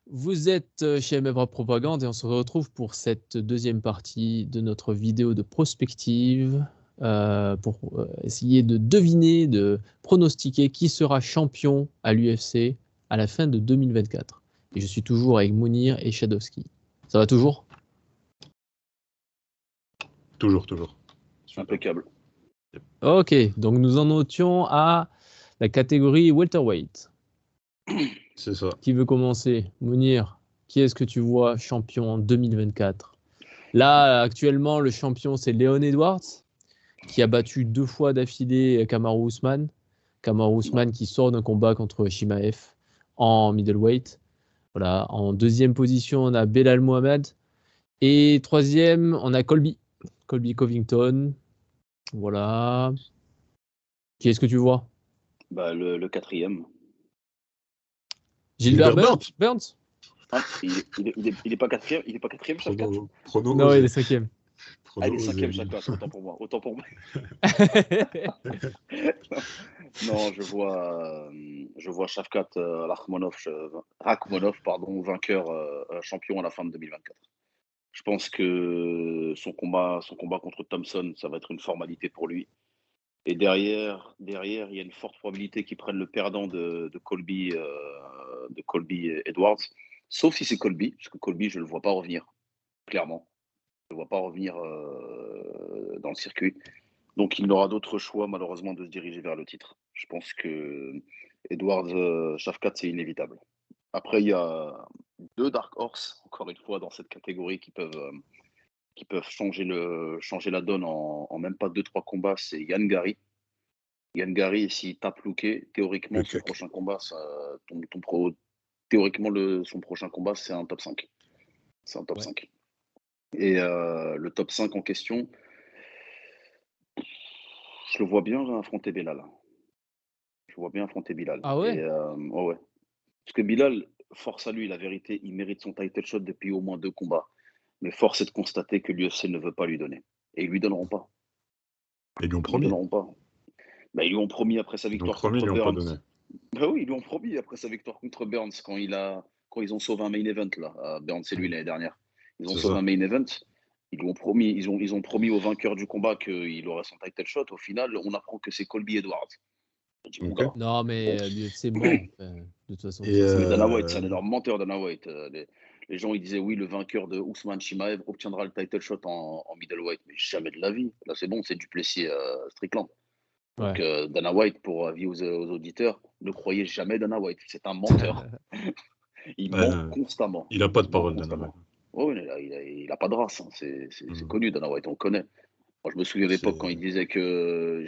Vous êtes chez MFA Propagande et on se retrouve pour cette deuxième partie de notre vidéo de prospective pour essayer de deviner, de pronostiquer qui sera champion à l'UFC à la fin de 2024. Et je suis toujours avec Mounir et Shadowski. Ça va toujours ? Toujours. Impeccable. Ok, donc nous en étions à la catégorie welterweight. C'est ça. Qui veut commencer ? Mounir, qui est-ce que tu vois champion en 2024 ? Là, actuellement, le champion, c'est Leon Edwards, qui a battu 2 fois d'affilée Kamaru Usman. Kamaru Usman qui sort d'un combat contre Chimaev en middleweight. Voilà. En deuxième position, on a Belal Mohamed. Et troisième, on a Colby Covington. Voilà. Qui est-ce que tu vois ? Le quatrième. Gilbert Burns ? Ah, il est pas quatrième, Shavkat. Non, il est cinquième. Il est cinquième, Shavkat, autant pour moi. Non, je vois Shavkat Rakhmonov, vainqueur, champion à la fin de 2024. Je pense que son combat contre Thompson, ça va être une formalité pour lui. Et derrière, il y a une forte probabilité qu'il prenne le perdant de Colby Edwards. Sauf si c'est Colby, parce que Colby, je ne le vois pas revenir, clairement. Je ne le vois pas revenir dans le circuit. Donc, il n'aura d'autre choix, malheureusement, de se diriger vers le titre. Je pense que Edwards Shavkat, c'est inévitable. Après, il y a 2 Dark Horse, encore une fois, dans cette catégorie qui peuvent changer la donne en même pas 2-3 combats. C'est Yann Gary. Yann Gary, s'il tape Luque, théoriquement, son prochain combat, son prochain combat, c'est un top 5. C'est un top 5. Et le top 5 en question, je le vois bien affronter Belal. Ah ouais ? Et, ouais. Parce que Belal, force à lui, la vérité, il mérite son title shot depuis au moins 2 combats. Mais force est de constater que l'UFC ne veut pas lui donner. Et ils lui donneront pas. Ils lui ont promis. Ils lui ont promis après sa victoire contre Burns. Oui, ils lui ont promis après sa victoire contre Burns quand ils ont sauvé un main event là. Burns et lui l'année dernière. Ils ont sauvé un main event. Ils lui ont promis, ils ont promis au vainqueur du combat qu'il aurait son title shot. Au final, on apprend que c'est Colby Edwards. Non, mais l'UFC ment. De toute façon. Dana White, c'est un énorme menteur, Dana White. Les gens, ils disaient oui, le vainqueur de Ousmane Chimaev obtiendra le title shot en middleweight. Mais jamais de la vie. Là, c'est bon, c'est Duplessis Strickland. Donc, Dana White, pour avis aux auditeurs, ne croyez jamais Dana White. C'est un menteur. Il ment constamment. Il n'a pas de parole, Dana White. Oui, il n'a pas de race. Hein. C'est connu, Dana White, on le connaît. Moi, je me souviens de l'époque quand il disait que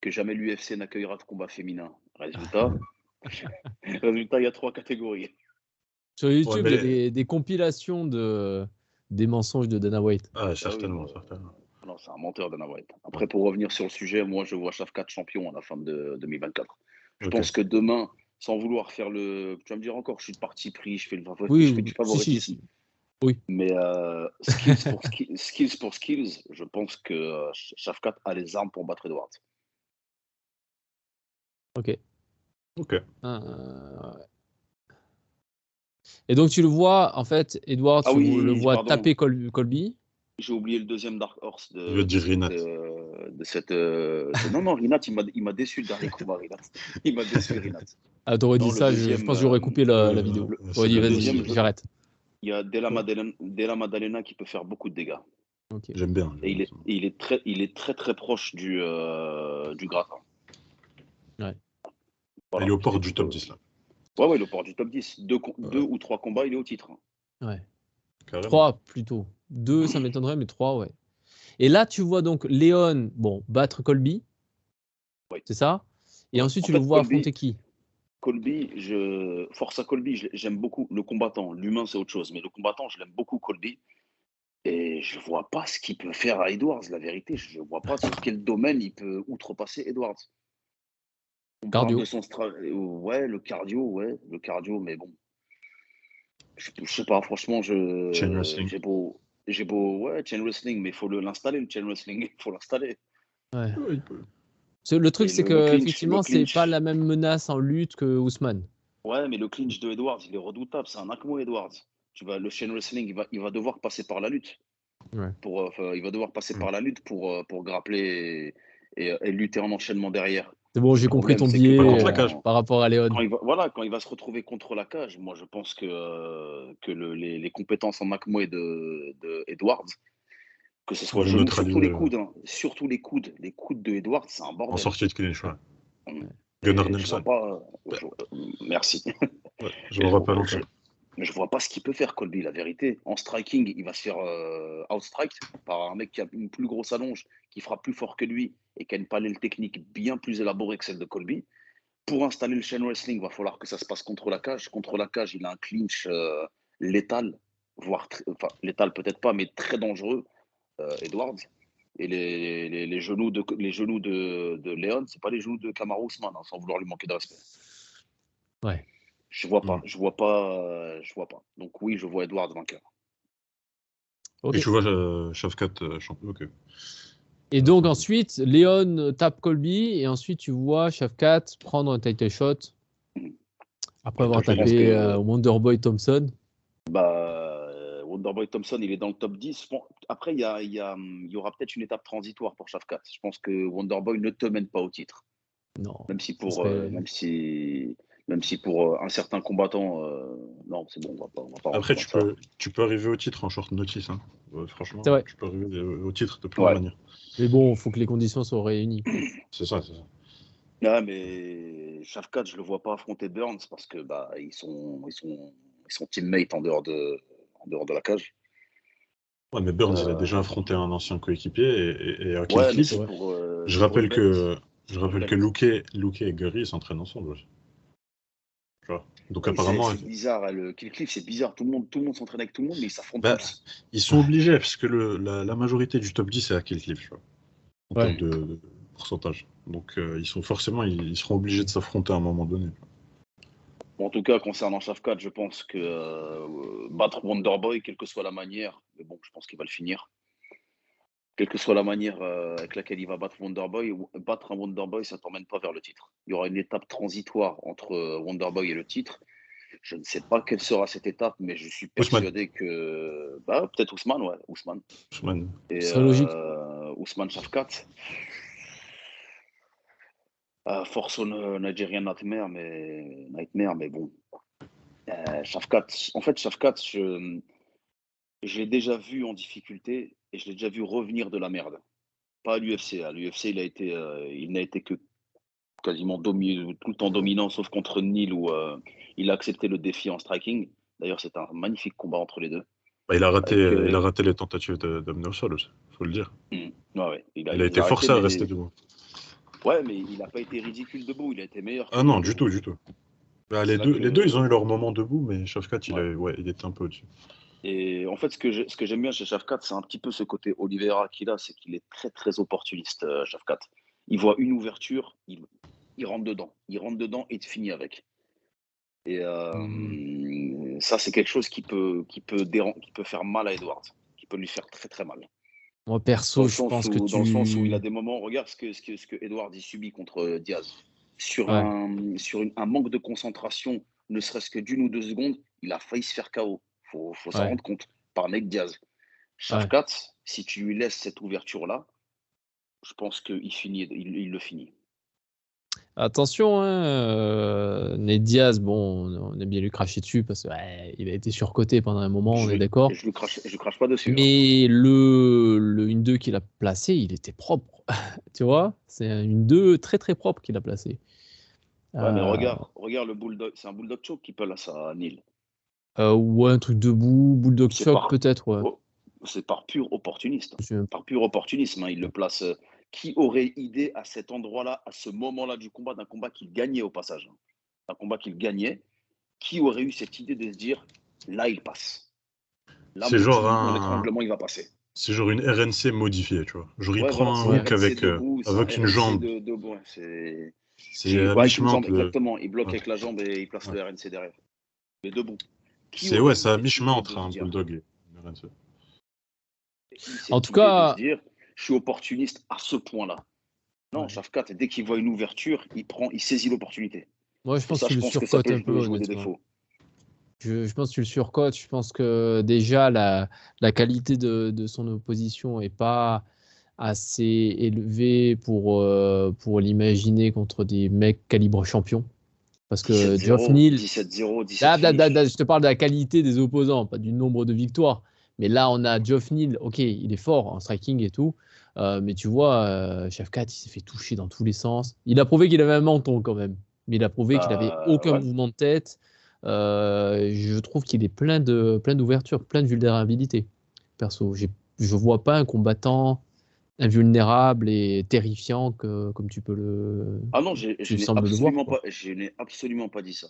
jamais l'UFC n'accueillera de combat féminin. Résultat, il y a 3 catégories. Sur YouTube, il y a des compilations des mensonges de Dana White. Ah, certainement. Non, c'est un menteur, Dana White. Après, pour revenir sur le sujet, moi, je vois Shavkat champion à la fin de 2024. Je pense que demain, sans vouloir faire le... Tu vas me dire encore, je suis de parti pris, je fais du favoritisme. Oui. Mais skills pour skills, je pense que Shavkat a les armes pour battre Edwards. Ok. Et donc, tu le vois, en fait, Edwards, le vois taper Colby. J'ai oublié le deuxième Dark Horse de cette. Non, Rinat, il m'a déçu le dernier combat, Rinat. Il m'a déçu, Rinat. Ah, t'aurais dit ça, je pense que j'aurais coupé la vidéo. Vas-y, j'arrête. Il y a Della Maddalena qui peut faire beaucoup de dégâts. Okay. J'aime bien. Et il est très très proche du gratin. Ouais. Voilà, il est au port du top 10 là. Ouais, il est au port du top 10. 2 ou 3 combats, il est au titre. Ouais. Carrément. 3 plutôt. 2, ça m'étonnerait, mais 3, ouais. Et là, tu vois donc Léon battre Colby. Oui. C'est ça ? Et ensuite, tu le vois affronter qui ? Colby, force à Colby, j'aime beaucoup le combattant. L'humain, c'est autre chose. Mais le combattant, je l'aime beaucoup, Colby. Et je ne vois pas ce qu'il peut faire à Edwards, la vérité. Je ne vois pas sur quel domaine il peut outrepasser Edwards. On cardio. Parle de le cardio, mais bon. Je sais pas, franchement, chain wrestling. J'ai beau, chain wrestling, mais il faut l'installer, le chain wrestling. Il faut l'installer. Ouais. Le truc, c'est que effectivement, c'est pas la même menace en lutte que Ousmane. Ouais, mais le clinch de Edwards, il est redoutable. C'est un Akmo Edwards. Le chain wrestling, il va devoir passer par la lutte. Ouais. Il va devoir passer par la lutte pour grappler et lutter en enchaînement derrière. C'est bon, j'ai Le compris problème, ton c'est biais que contre la cage. par rapport à Léon. quand il va se retrouver contre la cage, moi je pense que les compétences en Akmo et de Edwards, que ce soit Vont genoux, surtout les neutraliser coudes, hein, surtout les coudes de Edwards, c'est un en bordel. sortie de clinch. Ouais. Je Gunnar vois Nelson. pas. Merci. Ouais, je me rappelle encore. Je vois pas ce qu'il peut faire, Colby, la vérité. En striking, il va se faire outstrike par un mec qui a une plus grosse allonge, qui frappe plus fort que lui et qui a une palette technique bien plus élaborée que celle de Colby. Pour installer le chain wrestling, il va falloir que ça se passe contre la cage. Contre la cage, il a un clinch létal, enfin létal peut-être pas, mais très dangereux, Edwards. Et les genoux de Léon, c'est pas les genoux de Kamaru Usman, hein, sans vouloir lui manquer de respect. Ouais. Je vois pas. Donc oui, je vois Edwards vainqueur. Okay. Et tu vois Shavkat champion. Ok. Et donc ensuite, Léon tape Colby et ensuite tu vois Shavkat prendre un title shot après avoir tapé Wonderboy Thompson. Wonderboy Thompson, il est dans le top 10. Bon, après, il y aura peut-être une étape transitoire pour Shavkat. Je pense que Wonderboy ne te mène pas au titre. Non. Même si pour un certain combattant, non, c'est bon, on va pas Après, tu peux arriver au titre en short notice. Hein. Franchement, tu peux arriver au titre de plein de manières. Mais bon, il faut que les conditions soient réunies. C'est ça. Ah, mais Shavkat, je le vois pas affronter Burns parce que ils sont teammates en dehors de la cage. Ouais, mais Burns, il a déjà affronté un ancien coéquipier et à quel clip je rappelle que Luke et Gary s'entraînent ensemble. Tu vois. Donc apparemment, c'est bizarre. Le Kill Cliff, c'est bizarre. Tout le monde s'entraîne avec tout le monde, mais ils s'affrontent tous. Ils sont obligés parce que la majorité du top 10 est à Kill Cliff, tu vois, en termes de pourcentage. Donc ils seront obligés de s'affronter à un moment donné. Bon, en tout cas, concernant Shavkat, je pense que battre Wonderboy, quelle que soit la manière, mais bon, je pense qu'il va le finir. Quelle que soit la manière avec laquelle il va battre battre un Wonderboy, ça ne t'emmène pas vers le titre. Il y aura une étape transitoire entre Wonderboy et le titre. Je ne sais pas quelle sera cette étape, mais je suis persuadé que. Peut-être Ousmane, ouais. Ousmane. C'est logique. Ousmane Shavkat. Force au Nigerian Nightmare, mais bon. Shavkat, en fait, Shavkat, je l'ai déjà vu en difficulté et je l'ai déjà vu revenir de la merde. Pas à l'UFC. À l'UFC, il n'a été que quasiment tout le temps dominant, sauf contre Neal où il a accepté le défi en striking. D'ailleurs, c'est un magnifique combat entre les deux. Il a raté les tentatives d'amener au sol aussi, il faut le dire. Ouais. Il a été forcé à rester debout. Ouais, mais il n'a pas été ridicule debout, il a été meilleur. Ah non, du tout. Les deux, ils ont eu leur moment debout, mais Shavkat, il était un peu au-dessus. Et en fait, ce que j'aime bien chez Shavkat, c'est un petit peu ce côté Oliveira qu'il a, c'est qu'il est très, très opportuniste, Shavkat. Il voit une ouverture, il rentre dedans. Il rentre dedans et il finit avec. Et ça, c'est quelque chose qui peut faire mal à Edwards, qui peut lui faire très, très mal. Moi, perso, je pense que dans le sens où il a des moments, regarde ce que Edwards il subit contre Diaz. Sur un manque de concentration, ne serait-ce que d'une ou 2 secondes, il a failli se faire KO. Faut s'en rendre compte par Nate Diaz. Shavkat, si tu lui laisses cette ouverture-là, je pense qu'il le finit. Attention, Nate Diaz, bon, on aime bien lui cracher dessus parce qu'il a été surcoté pendant un moment, on est d'accord. Je crache pas dessus. Mais le 1-2 qu'il a placé, il était propre. Tu vois, c'est une 2 très très propre qu'il a placé. Ouais, mais regarde le bulldog, c'est un bulldog choke qui peut là, ça, Neal. Ouais, un truc debout, bulldog choke peut-être. Ouais. C'est par pur opportuniste. Par pur opportunisme, il le place. Qui aurait idée à cet endroit-là, à ce moment-là du combat, d'un combat qu'il gagnait au passage, d'un combat qu'il gagnait, qui aurait eu cette idée de se dire, là, il passe. Là, mon étranglement, il va passer. C'est genre une RNC modifiée, tu vois. Genre, il prend un hook avec une jambe. C'est à mi-chemin. Exactement, il bloque avec la jambe et il place le RNC derrière. Mais debout. C'est à mi-chemin entre un bulldog et une RNC. En tout cas, de se dire, je suis opportuniste à ce point-là. Non, Shavkat, dès qu'il voit une ouverture, il saisit l'opportunité. Moi, je pense ça, que tu le surcotes un peu, honnêtement. Je pense que tu le surcotes. Je pense que déjà, la qualité de son opposition n'est pas assez élevée pour l'imaginer contre des mecs calibre champion. Parce que Geoff Neal. 17-0, 17 je te parle de la qualité des opposants, pas du nombre de victoires. Mais là, on a Geoff Neal. Ok, il est fort en striking et tout. Mais tu vois, Shavkat, il s'est fait toucher dans tous les sens. Il a prouvé qu'il avait un menton quand même. Mais il a prouvé qu'il n'avait aucun mouvement de tête. Je trouve qu'il est plein d'ouverture, plein de vulnérabilité. Perso, je ne vois pas un combattant invulnérable et terrifiant comme tu peux le. Ah non, je n'ai absolument pas dit ça.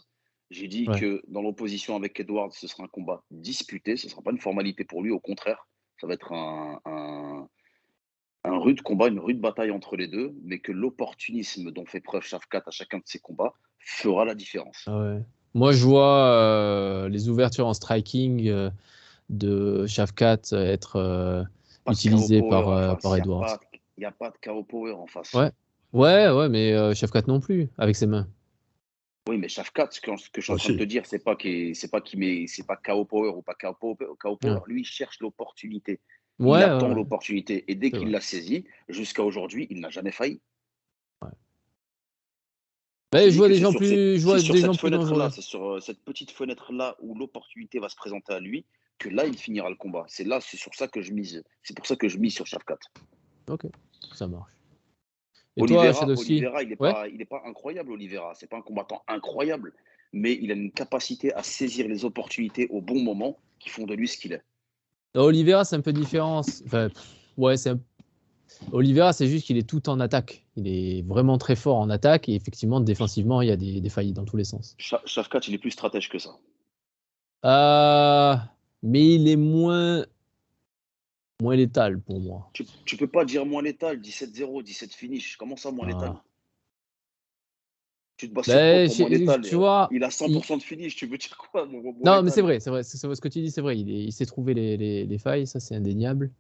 J'ai dit que dans l'opposition avec Edwards, ce sera un combat disputé, ce ne sera pas une formalité pour lui, au contraire, ça va être un rude combat, une rude bataille entre les deux, mais que l'opportunisme dont fait preuve Shavkat à chacun de ses combats fera la différence. Ah ouais. Moi, je vois les ouvertures en striking de Shavkat être utilisées par Edwards. Il n'y a pas de KO Power en face. Ouais, mais Shavkat non plus, avec ses mains. Oui, mais Shavkat, ce que je suis en train de te dire, c'est pas KO Power ou pas KO Power. Lui, il cherche l'opportunité. Il attend l'opportunité. Et dès qu'il l'a saisi, jusqu'à aujourd'hui, il n'a jamais failli. Ouais. Je vois des gens plus dangereux. C'est sur cette petite fenêtre-là où l'opportunité va se présenter à lui que là, il finira le combat. C'est sur ça que je mise. C'est pour ça que je mise sur Shavkat. Ok, ça marche. Et Oliveira, il n'est pas incroyable, Oliveira. C'est pas un combattant incroyable, mais il a une capacité à saisir les opportunités au bon moment qui font de lui ce qu'il est. Oliveira, c'est un peu différent. Enfin, Oliveira, c'est juste qu'il est tout en attaque. Il est vraiment très fort en attaque et effectivement, défensivement, il y a des failles dans tous les sens. Shavkat, il est plus stratège que ça. Mais il est moins létal pour moi. Tu peux pas dire moins létal, 17-0, 17 finish. Comment ça, moins létal? Tu te bats sur quoi pour moins létal? Tu vois, il a 100% de finish, tu veux dire quoi? Non, mais c'est vrai, ce que tu dis, c'est vrai. Il s'est trouvé les failles, ça c'est indéniable.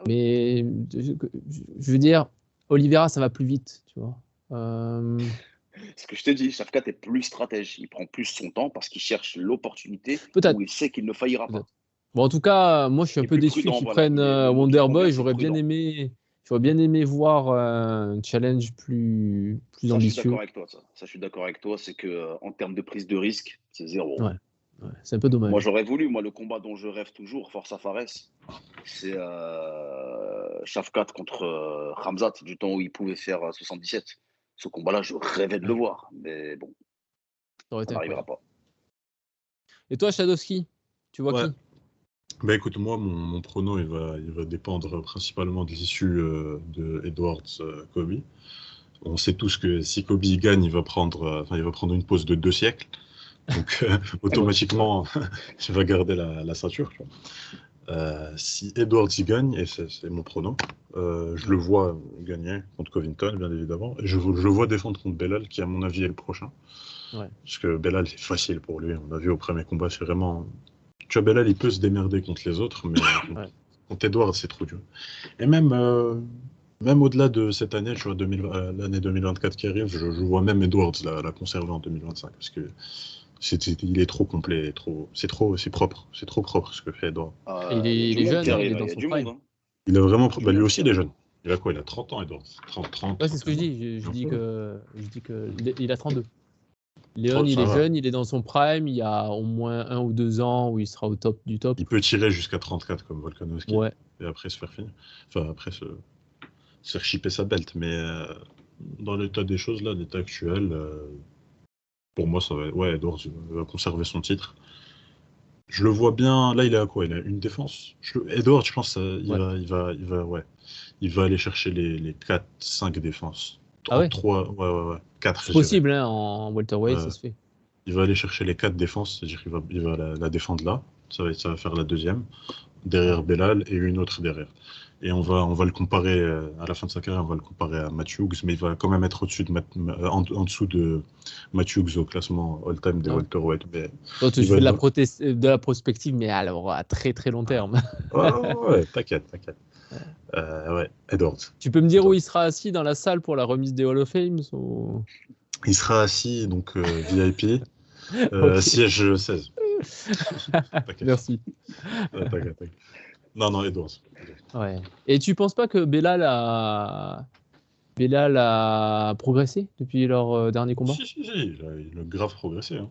Mais je veux dire, Oliveira, ça va plus vite, tu vois. Ce que je te dis, Shavkat est plus stratège. Il prend plus son temps parce qu'il cherche l'opportunité où il sait qu'il ne faillira pas. Bon, en tout cas, moi, je suis un peu déçu qu'ils prennent Wonderboy. J'aurais bien aimé voir un challenge plus ambitieux. Je suis d'accord avec toi. Ça, je suis d'accord avec toi. C'est que en termes de prise de risque, c'est zéro. Ouais, c'est un peu dommage. Moi, j'aurais voulu. Le combat dont je rêve toujours, Forza Fares, c'est Shavkat contre Khamzat, du temps où il pouvait faire 77. Ce combat-là, je rêvais de le voir. Mais bon, ça n'arrivera pas. Et toi, Shadowski, tu vois qui? Bah écoute, moi, mon prono, il va dépendre principalement de l'issue de Edwards-Kobe. On sait tous que si Kobe gagne, il va prendre une pause de 2 siècles. Donc, automatiquement, il va garder la ceinture. Si Edwards y gagne, et c'est mon prono, je le vois gagner contre Covington, bien évidemment. Et je le vois défendre contre Belal, qui, à mon avis, est le prochain. Parce que Belal, c'est facile pour lui. On a vu au premier combat, c'est vraiment... Tu vois, Belal, il peut se démerder contre les autres, mais contre Edwards, c'est trop dur. Et même au-delà de cette année, tu vois, l'année 2024 qui arrive, je vois même Edwards la conserver en 2025, parce que il est trop complet, c'est propre. C'est trop propre ce que fait Edwards. Il est jeune, il est dans son prime. Il a vraiment... lui aussi, il est jeune. Il a quoi? Il a 30 ans, Edwards. 30. Ouais, c'est ce que je dis. Je dis que il a 32. Léon, il est jeune, il est dans son prime, il y a au moins 1 ou 2 ans où il sera au top du top. Il peut tirer jusqu'à 34 comme Volkanovski. Ouais. Et après se faire finir. Enfin, après se faire chipper sa belt. Mais dans l'état des choses, là, l'état actuel, pour moi, ça va... Edwards va conserver son titre. Je le vois bien. Là, il est à quoi? Il a une défense. Edwards, je pense, il va aller chercher les 4-5 défenses. 3, 4. C'est possible, hein, en welterweight, ça se fait. Il va aller chercher les 4 défenses, c'est-à-dire qu'il va la défendre là. Ça va faire la deuxième, derrière Belal, et une autre derrière. Et on va le comparer, à la fin de sa carrière, on va le comparer à Matt Hughes, mais il va quand même être au-dessus en dessous de Matt Hughes au classement all-time des welterweight. Toi, tu fais de la prospective, mais alors à très très long terme. Ouais, t'inquiète. Edwards. Tu peux me dire où il sera assis dans la salle pour la remise des Hall of Fame ou... Il sera assis, donc VIP, siège 16. Merci. T'inquiète. Non, Edwards. Ouais. Et tu penses pas que Belal a progressé depuis leur dernier combat? Si, il a grave progressé. Hein.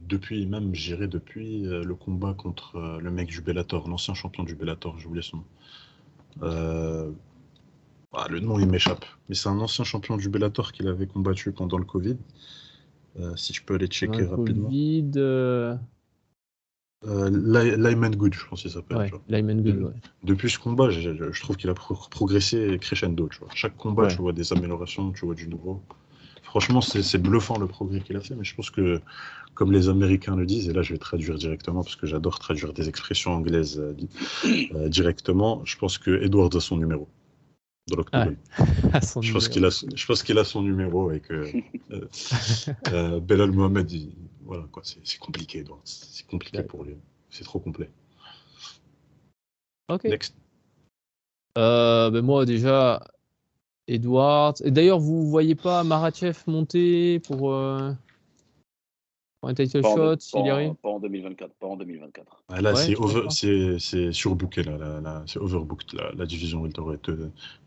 Depuis le combat contre le mec du Bellator, l'ancien champion du Bellator, j'ai oublié son nom. Le nom il m'échappe, mais c'est un ancien champion du Bellator qu'il avait combattu pendant le Covid. Si je peux aller checker rapidement. Lyman Good, je pense qu'il s'appelle. Ouais, Lyman Good, ouais. Depuis ce combat, je trouve qu'il a progressé crescendo. Tu vois. Chaque combat, tu vois des améliorations, tu vois du nouveau. Franchement, c'est bluffant le progrès qu'il a fait, mais je pense que, comme les Américains le disent, et là je vais traduire directement parce que j'adore traduire des expressions anglaises directement, je pense que Edwards a son numéro dans l'octogone. Je pense qu'il a son numéro et que Belal Mohamed, voilà quoi, c'est compliqué, Edwards. C'est compliqué pour lui. C'est trop complet. Ok. Next. Moi déjà, Edwards. Et d'ailleurs, vous voyez pas Makhachev monter pour un title shot s'il y arrive? Pas en 2024. Pas en 2024. Là, c'est surbooké, là, c'est overbooked, la division welterweight.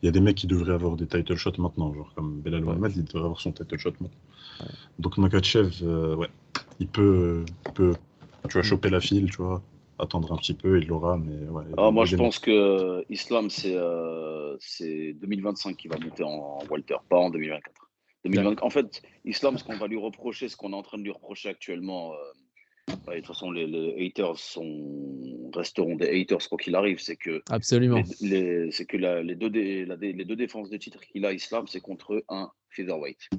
Il y a des mecs qui devraient avoir des title shots maintenant, genre comme Belal Mohamed, il devrait avoir son title shot maintenant. Ouais. Donc Makhachev, il peut, tu vois, choper la file, tu vois, attendre un petit peu, il l'aura, mais ouais. Moi, je pense que Islam, c'est 2025 qui va monter en welter, pas en 2024. En fait, Islam, ce qu'on va lui reprocher, ce qu'on est en train de lui reprocher actuellement, de toute façon, les haters resteront des haters quoi qu'il arrive. C'est que absolument. C'est que les deux défenses de titre qu'il a, Islam, c'est contre un featherweight.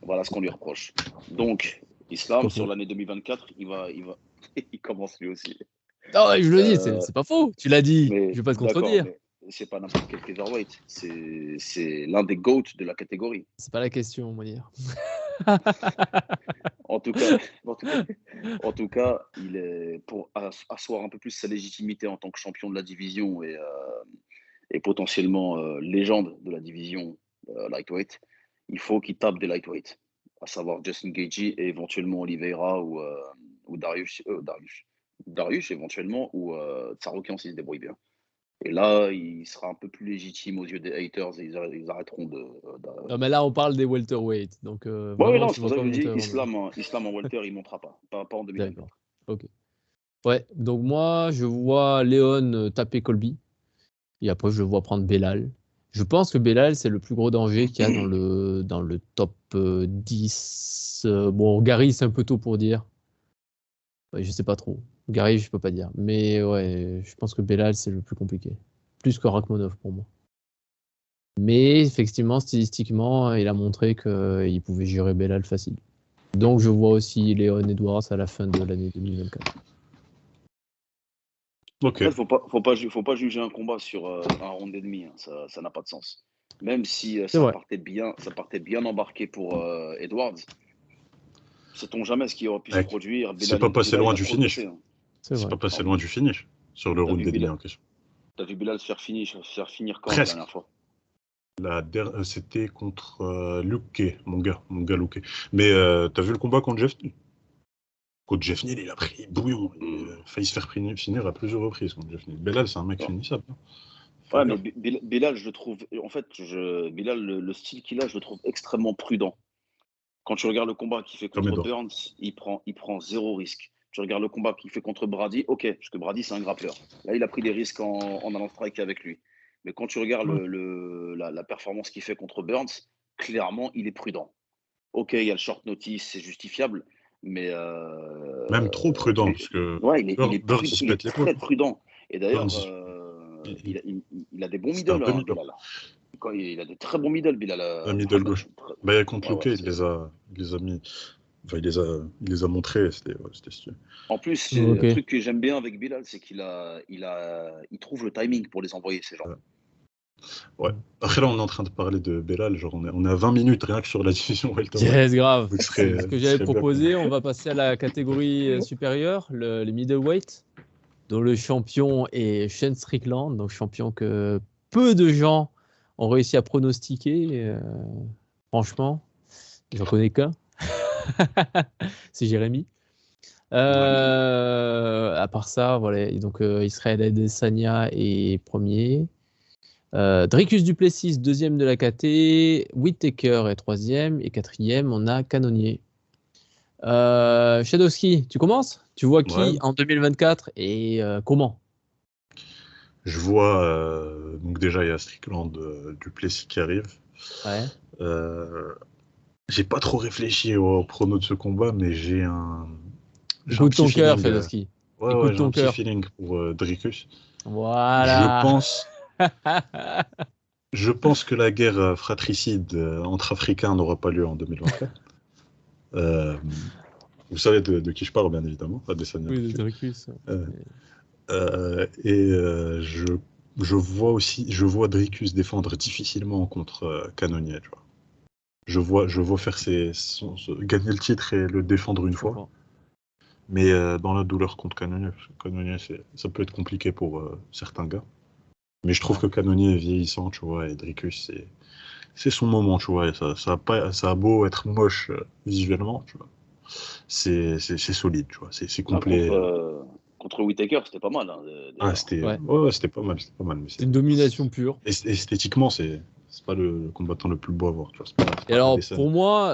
Voilà ce qu'on lui reproche. Donc, Islam, sur l'année 2024, il commence lui aussi. Non, je le dis, c'est pas faux. Tu l'as dit. Je vais pas te contredire. C'est pas n'importe quel featherweight. C'est l'un des GOAT de la catégorie. C'est pas la question, on va dire. En tout cas, il est pour asseoir un peu plus sa légitimité en tant que champion de la division et potentiellement légende de la division lightweight. Il faut qu'il tape des lightweight, à savoir Justin Gaethje et éventuellement Oliveira ou Dariush éventuellement ou Tsarukyan s'il se débrouille bien. Et là, il sera un peu plus légitime aux yeux des haters et ils arrêteront de. Non, mais là, on parle des welterweight. Donc, c'est pour ça que je dis Islam en welter, il ne montera pas. Pas en 2024. D'accord. Ok. Ouais, donc moi, je vois Léon taper Colby. Et après, je le vois prendre Belal. Je pense que Belal, c'est le plus gros danger qu'il y a dans le top 10. Bon, Gary, c'est un peu tôt pour dire. Ouais, je sais pas trop. Gary, je peux pas dire. Mais ouais, je pense que Belal, c'est le plus compliqué. Plus que Rakhmonov pour moi. Mais effectivement, stylistiquement, il a montré qu'il pouvait gérer Belal facile. Donc je vois aussi Léon Edwards à la fin de l'année 2024. Okay. En fait, faut pas juger un combat sur un round et demi. Hein. Ça n'a pas de sens. Même si ça partait bien embarqué pour Edwards. Sait-on jamais ce qui aurait pu se produire. C'est pas passé loin du finish. C'est pas passé loin du finish sur le round et demi en question. T'as vu Belal se faire finir quand la dernière fois? C'était contre Luque, mon gars Luque. Mais t'as vu le combat contre Jeff Neal? Contre Jeff Neal, il a pris bouillon. Il a failli se faire finir à plusieurs reprises contre Jeff Neal. Belal, c'est un mec finissable. Ouais, mais Belal, je le trouve. En fait, Belal, le style qu'il a, je le trouve extrêmement prudent. Quand tu regardes le combat qu'il fait contre Burns, il prend zéro risque. Tu regardes le combat qu'il fait contre Brady, ok, parce que Brady, c'est un grappleur. Là, il a pris des risques en allant striker avec lui. Mais quand tu regardes la performance qu'il fait contre Burns, clairement, il est prudent. Ok, il y a le short notice, c'est justifiable, mais... même trop prudent, parce que il est très prudent. Et d'ailleurs, il a des bons middle, Belal. Il a des très bons middle, Belal. Un middle gauche. Contre Luque, il les a mis... Enfin, il les a montrés, c'était stylé. En plus, le truc que j'aime bien avec Belal, c'est qu'il trouve le timing pour les envoyer, ces gens. Ouais. Après, là, on est en train de parler de Belal, genre on est à 20 minutes rien que sur la division welterweight. Yes, grave. Ce que j'avais proposé, on va passer à la catégorie supérieure, les middleweight, dont le champion est Shane Strickland, donc champion que peu de gens ont réussi à pronostiquer, franchement. J'en connais qu'un. C'est Jérémy. À part ça, voilà. Donc Israël Adesanya est premier. Dricus du Plessis, deuxième de la KT. Whittaker est troisième. Et quatrième, on a Cannonier. Shadowski, tu commences? Tu vois qui en 2024 et comment? Je vois, donc déjà, il y a Strickland du Plessis qui arrive. Ouais. J'ai pas trop réfléchi au prono de ce combat, mais j'ai un. Écoute ton cœur, Shadowski. Ouais, j'ai un petit feeling pour Dricus. Voilà. Je pense que la guerre fratricide entre Africains n'aura pas lieu en 2024. Vous savez de qui je parle, bien évidemment. Adesanya. Oui, de Dricus. Je vois Dricus défendre difficilement contre Cannonier. Tu vois. Je vois faire gagner le titre et le défendre une fois. Mais dans la douleur contre Cannonier, ça peut être compliqué pour certains gars. Mais je trouve que Cannonier est vieillissant, tu vois, et Dricus, c'est son moment, tu vois. Et ça a beau être moche visuellement, tu vois. C'est solide, tu vois. C'est complet. Contre Whittaker, c'était pas mal. C'était pas mal. C'est une domination pure. Esthétiquement, c'est pas le combattant le plus beau à voir. Tu vois, et alors, pour moi,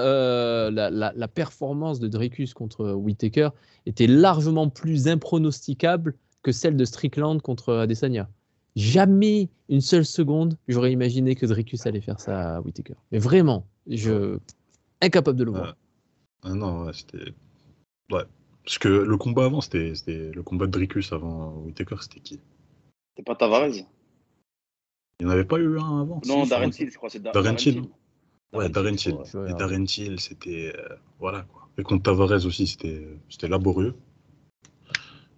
la performance de Dricus contre Whittaker était largement plus impronosticable que celle de Strickland contre Adesanya. Jamais une seule seconde, j'aurais imaginé que Dricus allait faire ça à Whittaker. Mais vraiment, incapable de le voir. Non, c'était... Ouais. Parce que le combat avant, c'était le combat de Dricus avant Whittaker, c'était qui? C'était pas Tavares? Il n'y en avait pas eu un avant? Non, Darren Till, je crois. C'est Darren Till. Ouais, Darren Till. Ouais. Et Darren Till, c'était... voilà, quoi. Et contre Tavares aussi, c'était laborieux.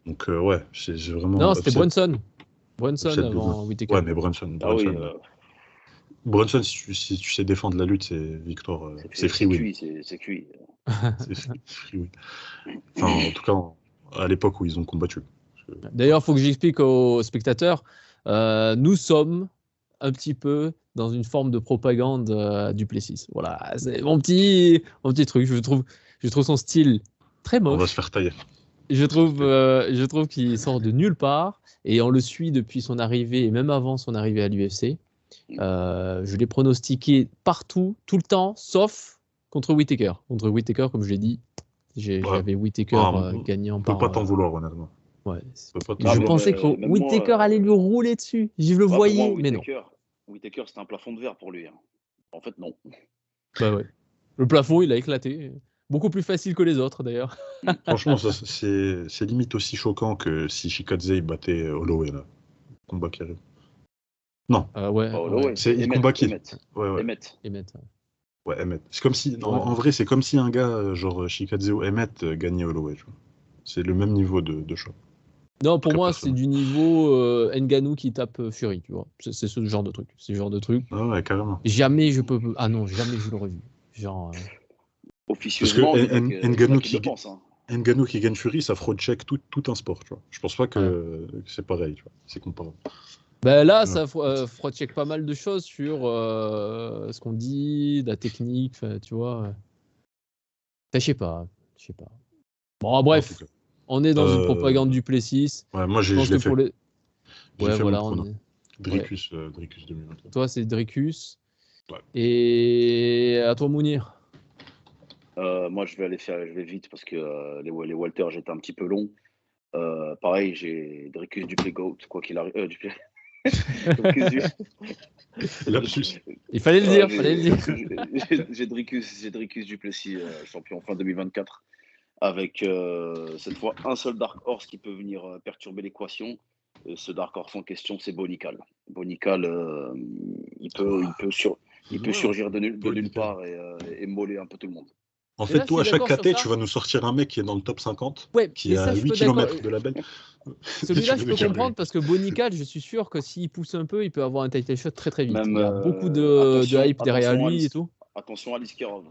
Donc, ouais, j'ai vraiment... Non, c'était Brunson. Brunson avant Whittaker. Ouais, mais Brunson. Brunson, si tu sais défendre la lutte, c'est victoire. C'est free win. C'est cuit. C'est free win. Enfin, en tout cas, à l'époque où ils ont combattu. D'ailleurs, il faut que j'explique aux spectateurs, nous sommes un petit peu dans une forme de propagande du Plessis. Voilà, c'est mon petit truc. Je trouve son style très moche. On va se faire tailler. Je trouve qu'il sort de nulle part et on le suit depuis son arrivée et même avant son arrivée à l'UFC. Je l'ai pronostiqué partout, tout le temps, sauf contre Whittaker. Contre Whittaker, comme je l'ai dit, j'avais Whittaker gagnant par... On peut pas t'en vouloir, honnêtement. Ouais. Je pensais que Whittaker allait lui rouler dessus. Je le voyais, moi, mais non. Whittaker, c'était un plafond de verre pour lui. Hein. En fait, non. Bah ouais. Le plafond, il a éclaté. Beaucoup plus facile que les autres, d'ailleurs. Franchement, c'est limite aussi choquant que si Shikadze battait Holloway, là. Combat qui arrive. Non. Ouais. C'est le combat qui... Emmett. Ouais, Emmett. C'est comme si... En vrai, c'est comme si un gars, genre Shikadze ou Emmett, gagnait Holloway. Tu vois. C'est le même niveau de choc. Non, pour moi, c'est du niveau Ngannou qui tape Fury, tu vois. C'est ce genre de truc. C'est ce genre de truc. Ah ouais, carrément. Jamais je peux... Ah non, jamais je l'aurais vu. Genre... Officieusement, parce que Ngannou qui gagne Fury, ça fraud-check tout un sport, tu vois. Je pense pas que c'est pareil, tu vois. C'est comparable. Ben là, ça fraud-check pas mal de choses sur ce qu'on dit, la technique, tu vois. Je sais pas. Bon, bref, on est dans une propagande du Plessis. Ouais, moi, je l'ai fait. Ouais, voilà. Dricus 2024. Toi, c'est Dricus. Ouais. Et à toi, Mounir. Moi, je vais vite parce que les Walters, j'étais un petit peu long. Pareil, j'ai Dricus Duplay-Goat, quoi qu'il arrive. Lapsus. Il fallait le dire. J'ai Dricus Duplessis, champion fin 2024, avec cette fois un seul Dark Horse qui peut venir perturber l'équation. Et ce Dark Horse en question, c'est Bonical. Bonical, il peut surgir de nulle part et moller un peu tout le monde. En fait, toi, à chaque KT, tu vas nous sortir un mec qui est dans le top 50, qui est à 8 km de la belle. Celui-là, je peux comprendre parce que Bonical, je suis sûr que s'il pousse un peu, il peut avoir un title shot très très vite. Il y a beaucoup de hype derrière lui et tout. Attention à Liskerov.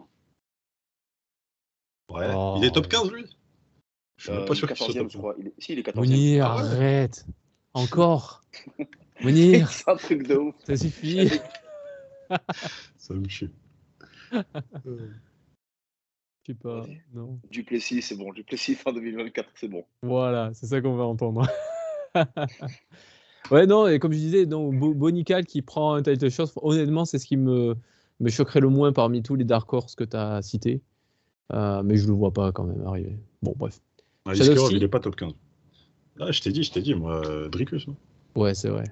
Ouais, il est top 15 lui. Je suis même pas sûr qu'il soit top 15. Il est 14e. Mounir, arrête. Encore. Mounir. C'est un truc de ouf. Ça suffit. Ça me chie. Je sais pas, non. Duplessis, c'est bon. Duplessis fin 2024, c'est bon. Voilà, c'est ça qu'on va entendre. Ouais, non, et comme je disais, donc, Bonical qui prend un title shot, honnêtement, c'est ce qui me choquerait le moins parmi tous les Dark Horse que tu as cités. Mais je le vois pas quand même arriver. Bon, bref. Iskerov, il est pas top 15. Ah, je t'ai dit, moi, Dricus. Ouais, c'est vrai.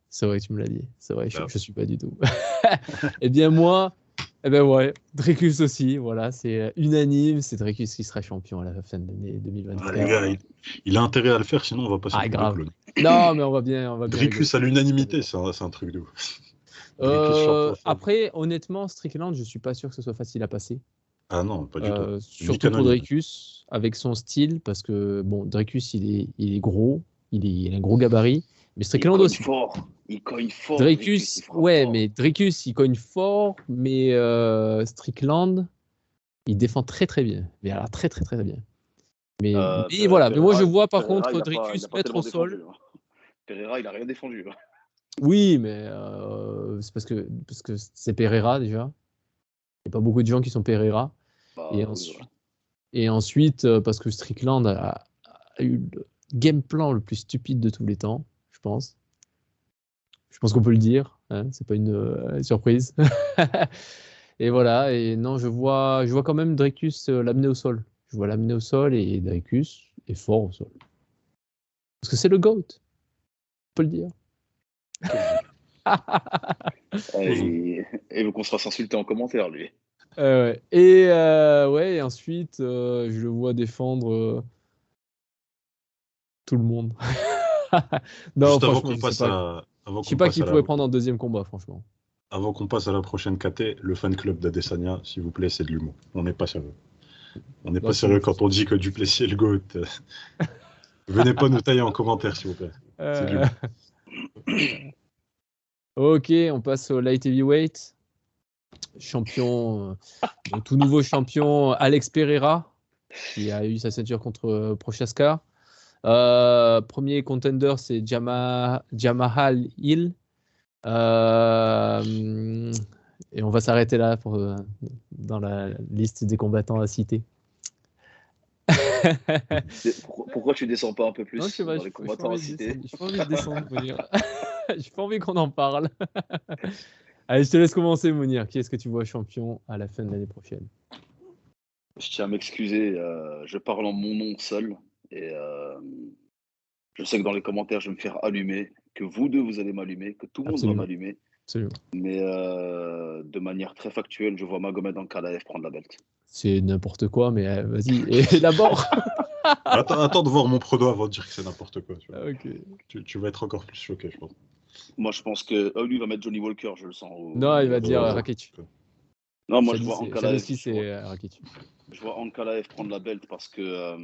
C'est vrai que tu me l'as dit. C'est vrai, je suis pas du tout. Eh bien, moi, ouais, Dricus aussi. Voilà, c'est unanime. C'est Dricus qui sera champion à la fin de l'année 2024. Les gars, il a intérêt à le faire, sinon on va passer grave. Clone. Non, mais on va bien. Dricus à l'unanimité, c'est un truc de ouf. Après, honnêtement, Strickland, je suis pas sûr que ce soit facile à passer. Ah non, pas du tout. Surtout pour Dricus, avec son style, parce que bon, Dricus, il est gros, il a un gros gabarit, mais Strickland aussi. Il cogne fort. Dricus, ouais, mais Dricus, il cogne fort, mais Strickland, il défend très très bien. Mais alors très très très bien. Mais voilà. Mais moi, je vois par contre Dricus mettre au sol. Pereira, il a rien défendu. Oui, mais c'est parce que c'est Pereira déjà. Il n'y a pas beaucoup de gens qui sont Pereira. Et ensuite, parce que Strickland a eu le game plan le plus stupide de tous les temps, je pense. Je pense qu'on peut le dire. Hein, c'est pas une surprise. Et voilà. Et non, je vois quand même Dricus l'amener au sol. Je vois l'amener au sol et Dricus est fort au sol. Parce que c'est le GOAT. On peut le dire. Et veut qu'on se fasse insulter en commentaire, lui. Et ensuite, je le vois défendre tout le monde. Non, juste avant qu'on passe je sais pas qui pourrait prendre en deuxième combat, franchement. Avant qu'on passe à la prochaine KT, le fan club d'Adesanya, s'il vous plaît, c'est de l'humour. On n'est pas sérieux. On n'est pas sérieux quand on dit que Duplessis est le GOAT. Venez pas nous tailler en commentaire, s'il vous plaît. C'est de l'humour. Ok, on passe au light heavyweight. Champion, tout nouveau champion, Alex Pereira, qui a eu sa ceinture contre Prochaska. Premier contender, c'est Jamahal Hill. Et on va s'arrêter là dans la liste des combattants à citer. Pourquoi tu descends pas un peu plus dans les combattants à citer? J'ai pas envie de descendre, Mounir. J'ai pas envie qu'on en parle. Allez, je te laisse commencer, Mounir. Qui est-ce que tu vois champion à la fin de l'année prochaine? Je tiens à m'excuser. Je parle en mon nom seul. Et je sais que dans les commentaires, je vais me faire allumer. Que vous deux, vous allez m'allumer. Que tout le monde va m'allumer. Absolument. Mais de manière très factuelle, je vois Magomed Ankalaev prendre la belt. C'est n'importe quoi, mais vas-y, élabore. Attends de voir mon prono avant de dire que c'est n'importe quoi. Tu vas être encore plus choqué, je pense. Moi, je pense que lui va mettre Johnny Walker, je le sens. Non, il va dire Rakic. Non, moi, je vois Ankalaev. Je vois Ankalaev prendre la belt parce que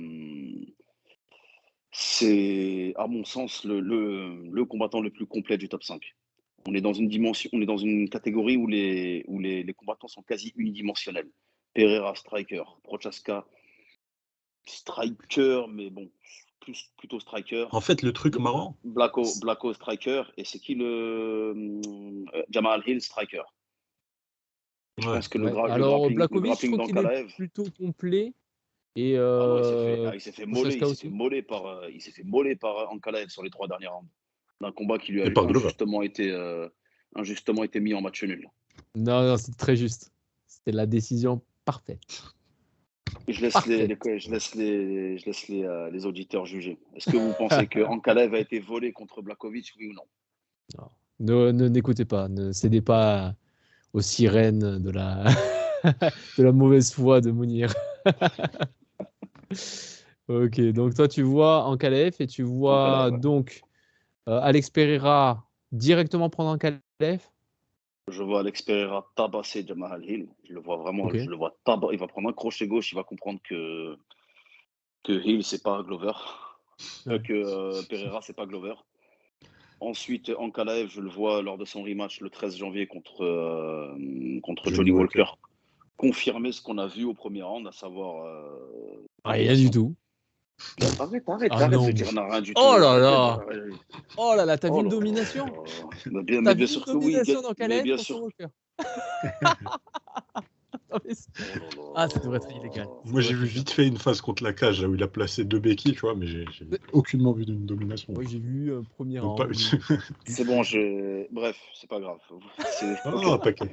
c'est, à mon sens, le combattant le plus complet du top 5. On est dans une dimension, on est dans une catégorie où les combattants sont quasi unidimensionnels. Pereira, striker. Prochaska, striker, mais bon, plutôt striker. En fait, le truc marrant. Blacko, striker. Et c'est qui Jamal Hill, striker. Je pense que le grappling d'Ankalaev, est plutôt complet. Et il s'est fait moller par Ankalaev sur les 3 dernières rounds. D'un combat qui lui a injustement été mis en match nul. Non, c'est très juste. C'était la décision parfaite. Je laisse les auditeurs juger. Est-ce que vous pensez que Ankalaev a été volé contre Blachowicz, oui ou non? Non. N'écoutez pas, ne cédez pas aux sirènes de la de la mauvaise foi de Mounir. Ok, donc toi tu vois Ankalaev et tu vois donc Alex Pereira directement prendre Ankalaev. Je vois Alex Pereira tabasser Jamahal Hill. Je le vois vraiment. Okay. Je le vois il va prendre un crochet gauche. Il va comprendre que Hill c'est pas Glover, que Pereira c'est pas Glover. Ensuite, Ankalaev, je le vois lors de son rematch le 13 janvier contre Johnny Walker. Confirmer ce qu'on a vu au premier round, à savoir. Rien du tout. Arrête de dire rien du tout. Oh là là, t'as vu une domination? Bien sûr que oui. Dans Ankalaev bien sûr. Ah, ça devrait être illégal. Moi, j'ai vu vite fait une phase contre la cage, là où il a placé 2 béquilles, tu vois, mais j'ai aucunement vu d'une domination. Moi, j'ai vu premier round. C'est bon, bref, c'est pas grave. Non, t'inquiète.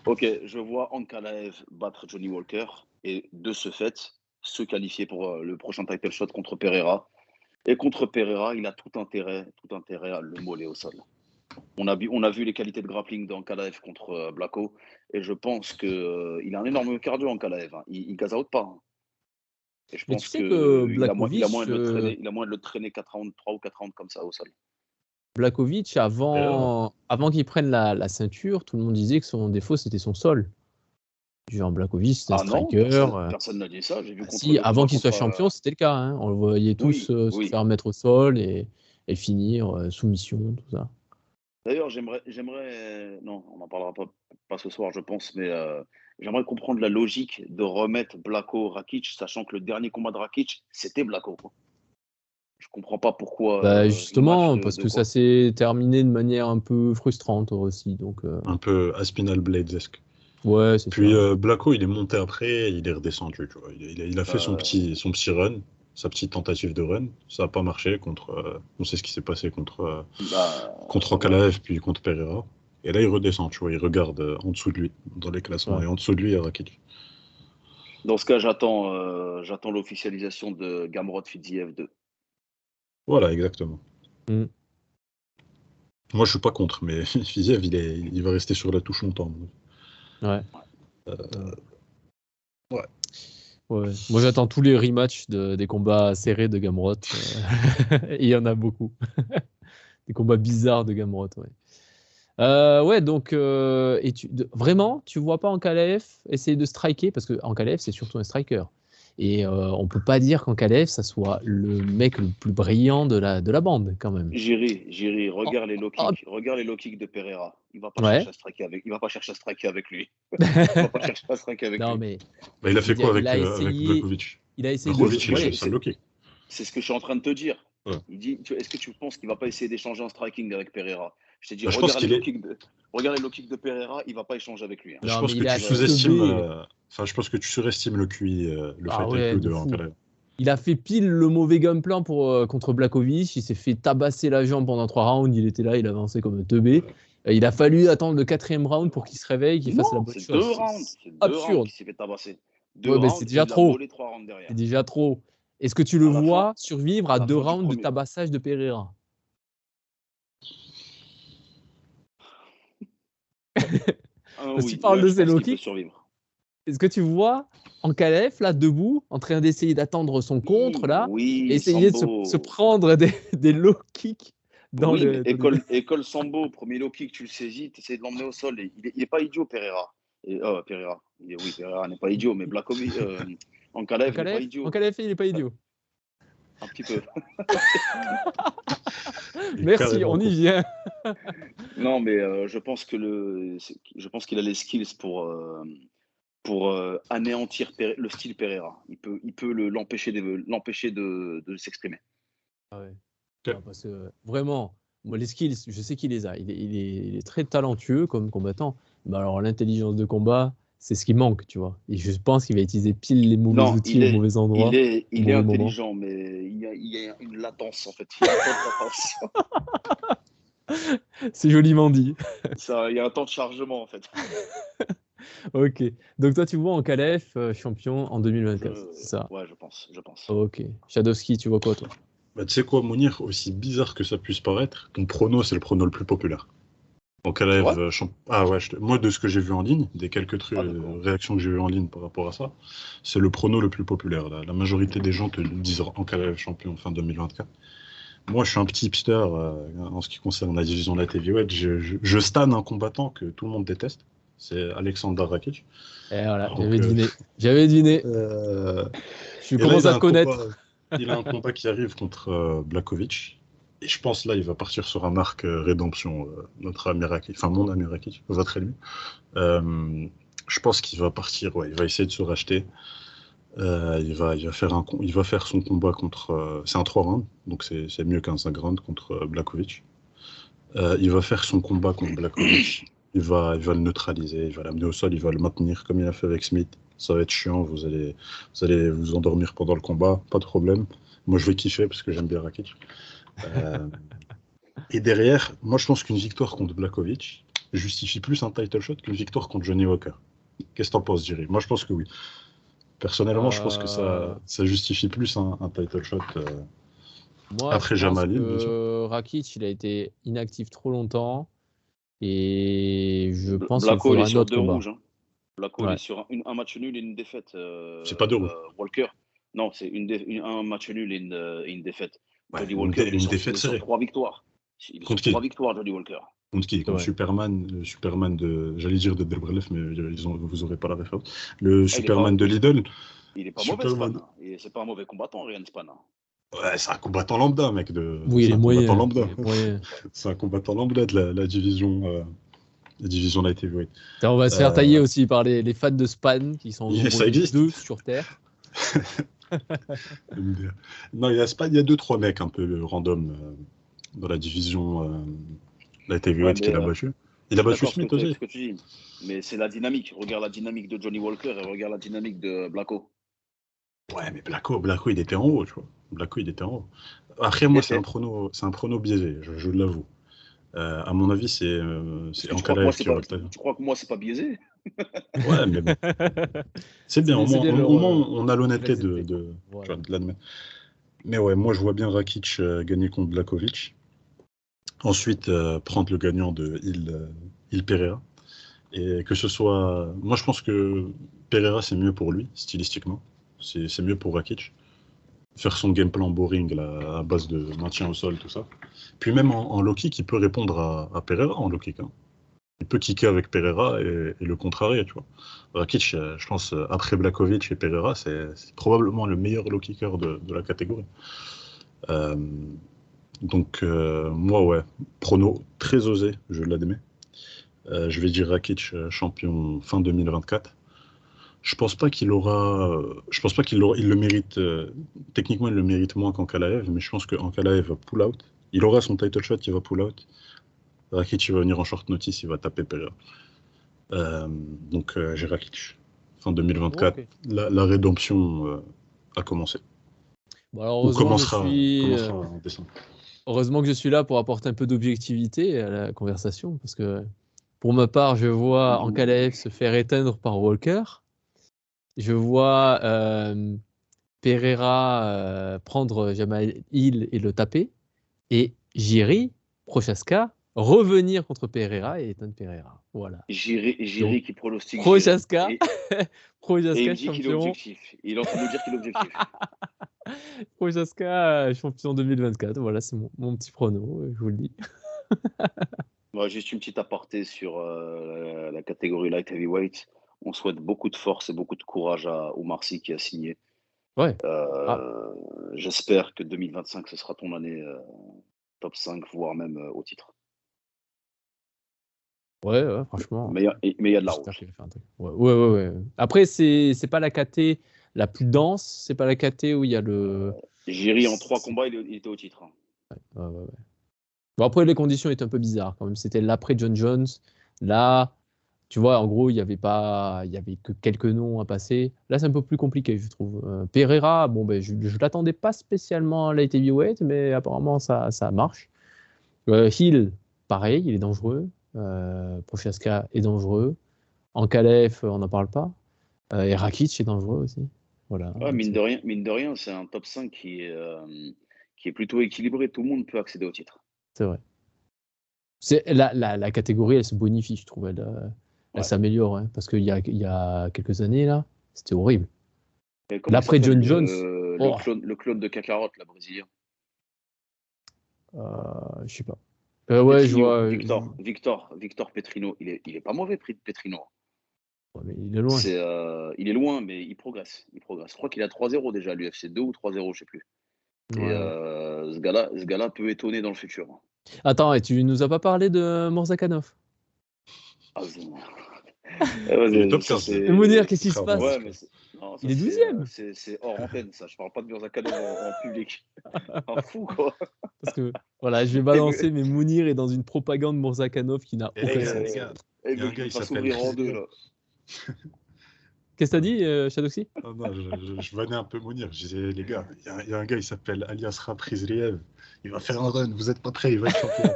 Ok, je vois Ankalaev battre Johnny Walker et de ce fait, se qualifier pour le prochain title shot contre Pereira. Et contre Pereira, il a tout intérêt à le moller au sol. On a vu les qualités de grappling d'Ankalaev contre Blako, et je pense qu'il a un énorme cardio Ankalaev. Hein. Il gaze out pas. Hein. Et je pense qu'il a moyen de le traîner 4 rounds, 3 ou 4 rounds comme ça au sol. Blachowicz, avant qu'il prenne la ceinture, tout le monde disait que son défaut, c'était son sol. Genre Blachowicz, c'était un striker. Personne n'a dit ça. J'ai vu avant qu'il soit champion, c'était le cas. Hein. On le voyait tous se faire mettre au sol et finir soumission, tout ça. D'ailleurs, j'aimerais. Non, on n'en parlera pas ce soir, je pense, mais j'aimerais comprendre la logique de remettre Blako-Rakic, sachant que le dernier combat de Rakic, c'était Blako. Je comprends pas pourquoi. Justement, parce que ça s'est terminé de manière un peu frustrante aussi. Donc, un peu Aspinal Blades-esque. Ouais, c'est Puis Blako, il est monté après, il est redescendu. Tu vois. Il a fait son petit run, sa petite tentative de run. Ça n'a pas marché contre. On sait ce qui s'est passé contre Ankalaev, puis contre Pereira. Et là, il redescend, tu vois, il regarde en dessous de lui, dans les classements. Et en dessous de lui, il y a Rakic. Dans ce cas, j'attends l'officialisation de Gamrot Fiziev 2. Voilà, exactement. Moi, je suis pas contre, mais Fiziev, il va rester sur la touche longtemps. Ouais. Moi, j'attends tous les rematchs des combats serrés de Gamrot. Il y en a beaucoup. Des combats bizarres de Gamrot, donc, vraiment, tu vois pas Ankalaev essayer de striker, parce que Ankalaev, c'est surtout un striker. Et on peut pas dire qu'Ankalaev, ça soit le mec le plus brillant de la bande, quand même. Jiri, regarde les low kicks. Regarde les low kicks de Pereira. Il va pas chercher à striker avec. Il va pas chercher à striker avec lui. Non, mais il a fait quoi avec Blachowicz? Il a essayé de low kick. C'est ce que je suis en train de te dire. Il dit, est-ce que tu penses qu'il va pas essayer d'échanger en striking avec Pereira? Je t'ai dit, regarde les low kicks de Pereira, il va pas échanger avec lui. Hein. Je pense que tu sous-estimes. Je pense que tu surestimes le QI, de Ankalaev. Il a fait pile le mauvais game plan contre Blachowicz. Il s'est fait tabasser la jambe pendant 3 rounds. Il était là, il avançait comme un teubé. Il a fallu attendre le 4e round pour qu'il se réveille, qu'il fasse la bonne chose. C'est 2 rounds qu'il s'est fait tabasser. C'est déjà trop. C'est déjà trop. Est-ce que tu le vois survivre à 2 rounds de tabassage de Pereira? Tu parles de ces low kicks. Est-ce que tu vois Ankalaev là debout, en train d'essayer d'attendre son contre là, essayer de se prendre des low kicks dans école Sambo, premier low kick, tu le saisis, tu essaies de l'emmener au sol. Il est pas idiot, Pereira. Pereira. Pereira n'est pas idiot, mais Blachowicz, Ankalaev n'est pas idiot. Ankalaev, il n'est pas idiot. Un petit peu. Merci, on y vient. Non, mais je pense qu'il a les skills pour anéantir le style Pereira. Il peut l'empêcher de s'exprimer. Parce que vraiment, moi, les skills, je sais qu'il les a. Il est très talentueux comme combattant. Mais alors, l'intelligence de combat, c'est ce qui manque, tu vois. Et je pense qu'il va utiliser pile les mauvais outils au mauvais endroit. Il est intelligent, mais il y a une latence, en fait. Il y a un temps de latence. C'est joliment dit. Il y a un temps de chargement, en fait. Ok. Donc, toi, tu vois Ankalaev champion en 2024, c'est ça? Ouais, je pense. Ok. Shadowski, tu vois quoi, toi? Tu sais quoi, Mounir, aussi bizarre que ça puisse paraître, ton prono, c'est le prono le plus populaire. Ankalaev, moi, de ce que j'ai vu en ligne, des quelques réactions que j'ai vues en ligne par rapport à ça, c'est le prono le plus populaire. La majorité des gens te disent Ankalaev champion fin 2024. Moi, je suis un petit hipster en ce qui concerne la division light heavyweight. Je stan un combattant que tout le monde déteste. C'est Alexander Rakic. Et voilà, j'avais deviné. Je commence à te connaître. Il a un combat qui arrive contre Blachowicz. Et je pense là, il va partir sur un arc rédemption. Notre ami Rakic, enfin mon ami Rakic, votre ennemi. Je pense qu'il va partir. Il va essayer de se racheter. Il va faire son combat contre. C'est un 3 rounds, donc c'est mieux qu'un 5 rounds contre Blachowicz. Il va faire son combat contre Blachowicz. Il va le neutraliser, il va l'amener au sol, il va le maintenir comme il a fait avec Smith. Ça va être chiant, vous allez vous endormir pendant le combat, pas de problème. Moi, je vais kiffer parce que j'aime bien Rakic. Et derrière, moi, je pense qu'une victoire contre Blachowicz justifie plus un title shot qu'une victoire contre Johnny Walker. Qu'est-ce que t'en penses, Jerry? Moi, je pense que oui. Personnellement, je pense que ça justifie plus un title shot après Jamal Hill. Rakic, il a été inactif trop longtemps. Et je pense qu'il faudra un autre combat. Rouges, hein. Blacko est sur un match nul et une défaite. C'est pas deux rouges. Walker. Non, c'est un match nul et une défaite. Ouais, Johnny Walker, une défaite serrée. 3 victoires. Il est sur 3 victoires, Johnny Walker. Contre qui? Contre Superman de, j'allais dire de Delbrelef, mais vous n'aurez pas la référence. Le Superman de Lidl. Il est pas mauvais, Span. C'est pas un mauvais combattant, Ryan Span. Ouais, c'est un combattant lambda, mec. Oui, il est moyen. C'est un combattant lambda de la division light heavyweight. On va se faire tailler aussi par les fans de Span qui sont deux sur Terre. Non, il y a Span, il y a 2-3 mecs un peu random dans la division light heavyweight qu'il a battu. Il a battu Smith aussi. Ce que tu dis. Mais c'est la dynamique. Regarde la dynamique de Johnny Walker et regarde la dynamique de Blacko. Ouais, mais Blacko, il était en haut, tu vois. Blacko, il était en haut. Après, moi, c'est un prono biaisé, je l'avoue. À mon avis, c'est Ankalaev qui va le tailler. Tu crois que moi, c'est pas biaisé? Ouais, mais bon. C'est bien, au moins, on a l'honnêteté de l'admettre. Mais ouais, moi, je vois bien Rakic gagner contre Blachowicz. Ensuite, prendre le gagnant de Hill Pereira. Et que ce soit... Moi, je pense que Pereira, c'est mieux pour lui, stylistiquement. C'est mieux pour Rakic. Faire son game plan boring là, à base de maintien au sol, tout ça. Puis même en low kick, il peut répondre à Pereira en low kick. Hein. Il peut kicker avec Pereira et le contrarier, tu vois. Rakic, je pense, après Blachowicz et Pereira, c'est probablement le meilleur low kicker de la catégorie. Donc, moi, ouais, prono très osé, je l'admets. Je vais dire Rakic champion fin 2024. Je pense pas qu'il il le mérite. Techniquement, il le mérite moins qu'Ankalaev, mais je pense qu'Ankalaev va pull out. Il aura son title shot, il va pull out. Rakic, il va venir en short notice, il va taper Pereira. Donc, j'ai Rakic. Fin 2024, la rédemption a commencé. Bon, alors, ou commencera en décembre. Heureusement que je suis là pour apporter un peu d'objectivité à la conversation, parce que pour ma part, je vois Ankalaev se faire éteindre par Walker. Je vois Pereira prendre Jamal Hill et le taper. Et Jiri, Prochaska, revenir contre Pereira et éteindre Pereira. Voilà. Jiri qui pronostique. Prochaska, Prochaska champion. Il est en train de nous dire qu'il est objectif. Prochaska, champion 2024. Voilà, c'est mon petit prono, je vous le dis. Moi, juste une petite aparté sur la catégorie light heavyweight. On souhaite beaucoup de force et beaucoup de courage à Omar Sy qui a signé. Ouais. J'espère que 2025, ce sera ton année top 5, voire même au titre. Ouais, franchement. Mais il y a de la rouge. Ouais. Après, c'est pas la KT la plus dense, c'est pas la KT où il y a le... Jiri, en 3 combats, il était au titre. Ouais. Bon, après, les conditions étaient un peu bizarres quand même. C'était l'après John Jones. Là, tu vois, en gros, il y avait que quelques noms à passer. Là, c'est un peu plus compliqué, je trouve. Pereira, bon, je l'attendais pas spécialement à light heavyweight, mais apparemment, ça marche. Hill, pareil, il est dangereux. Prochaska est dangereux. Ankalaev, on n'en parle pas. Et Rakic est dangereux aussi. Voilà. Ouais, mine de rien, c'est un top 5 qui est plutôt équilibré. Tout le monde peut accéder au titre. C'est vrai. La catégorie, elle se bonifie, je trouve. Elle s'améliore. Hein, parce qu'il y a quelques années, là, c'était horrible. L'après John Jones. Le clone de Kakarot, la brésilien. Je sais pas. Ouais, je vois. Victor Petrino. Il est pas mauvais, Petrino. Ouais, mais il est loin. Il est loin, mais il progresse. Je crois qu'il a 3-0 déjà à l'UFC, 2 ou 3-0, je sais plus. Ouais. Et ce gars-là peut étonner dans le futur. Attends, et tu nous as pas parlé de Morzakhanov? Mounir, qu'est-ce qui se passe? Il est 12e. C'est hors antenne, ça. Je parle pas de Morzakhanov en public. Un fou, quoi. Parce que Voilà, je vais balancer, mais Mounir est dans une propagande Mourzakhanov qui n'a aucun sens. Il y a un gars, il s'appelle en deux, là. Qu'est-ce que t'as dit, Shadoxy? Non, je vannais un peu Mounir. Je disais, les gars, il y a un gars, il s'appelle Alias Raprizriev. Il va faire un run, vous n'êtes pas prêts, il va être champion.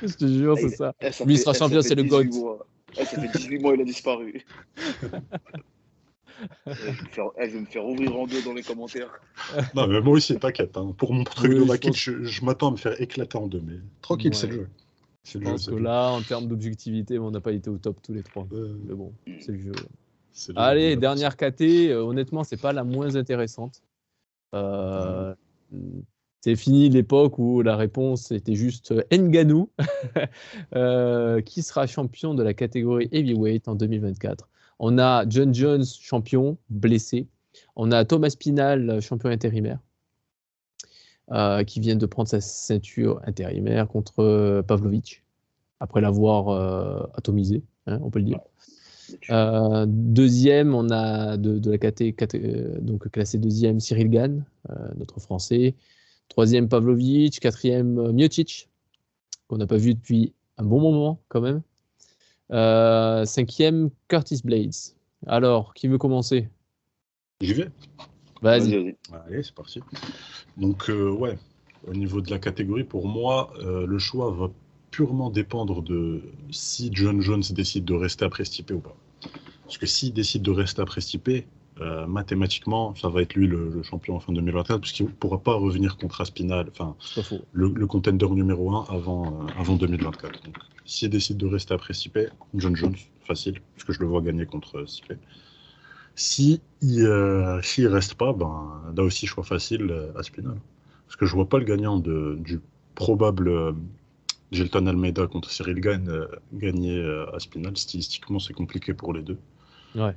Je te jure, c'est ça. Lui, il sera champion, c'est le GOAT. Ça fait 18 mois, il a disparu. Je vais me faire ouvrir en deux dans les commentaires. Non, mais moi aussi, t'inquiète. Hein. Pour mon truc de Rakic, je m'attends à me faire éclater en deux. Mais tranquille, c'est le jeu. Je pense que là, en termes d'objectivité, on n'a pas été au top tous les trois. Mais bon, c'est le jeu. Allez, dernière KT. Honnêtement, c'est pas la moins intéressante. C'est fini l'époque où la réponse était juste Ngannou, qui sera champion de la catégorie heavyweight en 2024. On a John Jones, champion, blessé. On a Thomas Pinal, champion intérimaire, qui vient de prendre sa ceinture intérimaire contre Pavlovich, après l'avoir atomisé, hein, on peut le dire. Deuxième, on a de la donc classé deuxième, Cyril Gane, notre Français. Troisième, Pavlovich. Quatrième, Miocic, qu'on n'a pas vu depuis un bon moment quand même. Cinquième, Curtis Blades. Alors, qui veut commencer? J'y vais. Vas-y. Allez, c'est parti. Donc, ouais, au niveau de la catégorie, pour moi, le choix va purement dépendre de si John Jones décide de rester après Stipe ou pas. Parce que s'il décide de rester après Stipe, mathématiquement, ça va être lui le champion en fin 2024, parce qu'il ne pourra pas revenir contre Aspinall, enfin, le contender numéro 1 avant 2024. Donc, s'il décide de rester après Stipe, John Jones, facile, parce que je le vois gagner contre Stipe. S'il reste pas, là aussi, choix facile, Aspinall. Parce que je vois pas le gagnant du probable Gelton Almeida contre Cyril Gane gagner Aspinall. Stylistiquement, c'est compliqué pour les deux. Ouais.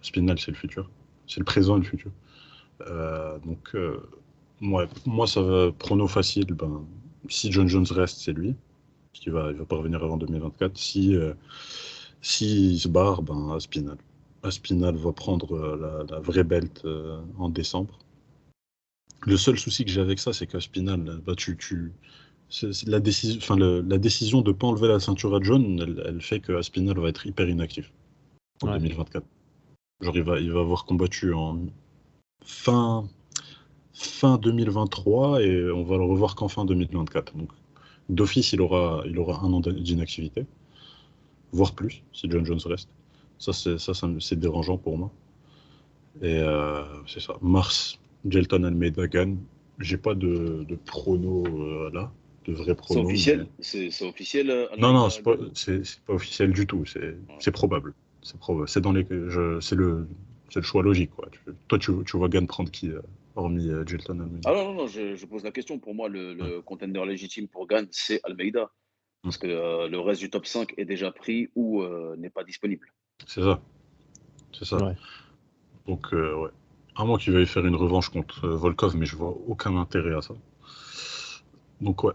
Aspinall, c'est le futur. C'est le présent et le futur. Donc, moi, ça va prono facile. Si John Jones reste, c'est lui. Parce qu'il va pas revenir avant 2024. S'il se barre, Aspinall. Aspinall va prendre la vraie belt en décembre. Le seul souci que j'ai avec ça, c'est qu'Aspinall, la décision de ne pas enlever la ceinture à John, elle fait que Aspinall va être hyper inactif en 2024. Genre, il va avoir combattu en fin 2023 et on va le revoir qu'en fin 2024. Donc, d'office, il aura un an d'inactivité, voire plus, si John Jones reste. Ça c'est dérangeant pour moi. Et c'est ça. Mars, Gelton Almeida gagne. J'ai pas de prono là, de vrai prono. C'est officiel. C'est officiel. Non, c'est pas officiel du tout. C'est probable. C'est dans c'est le choix logique, quoi. Toi, tu vois Gane prendre qui, hormis Gelton Almeida? Ah non, je pose la question. Pour moi, le contender légitime pour Gane, c'est Almeida. Parce que le reste du top 5 est déjà pris ou n'est pas disponible. C'est ça. Ouais. Donc, ouais. À moins qu'il veuille faire une revanche contre Volkov, mais je vois aucun intérêt à ça. Donc, ouais.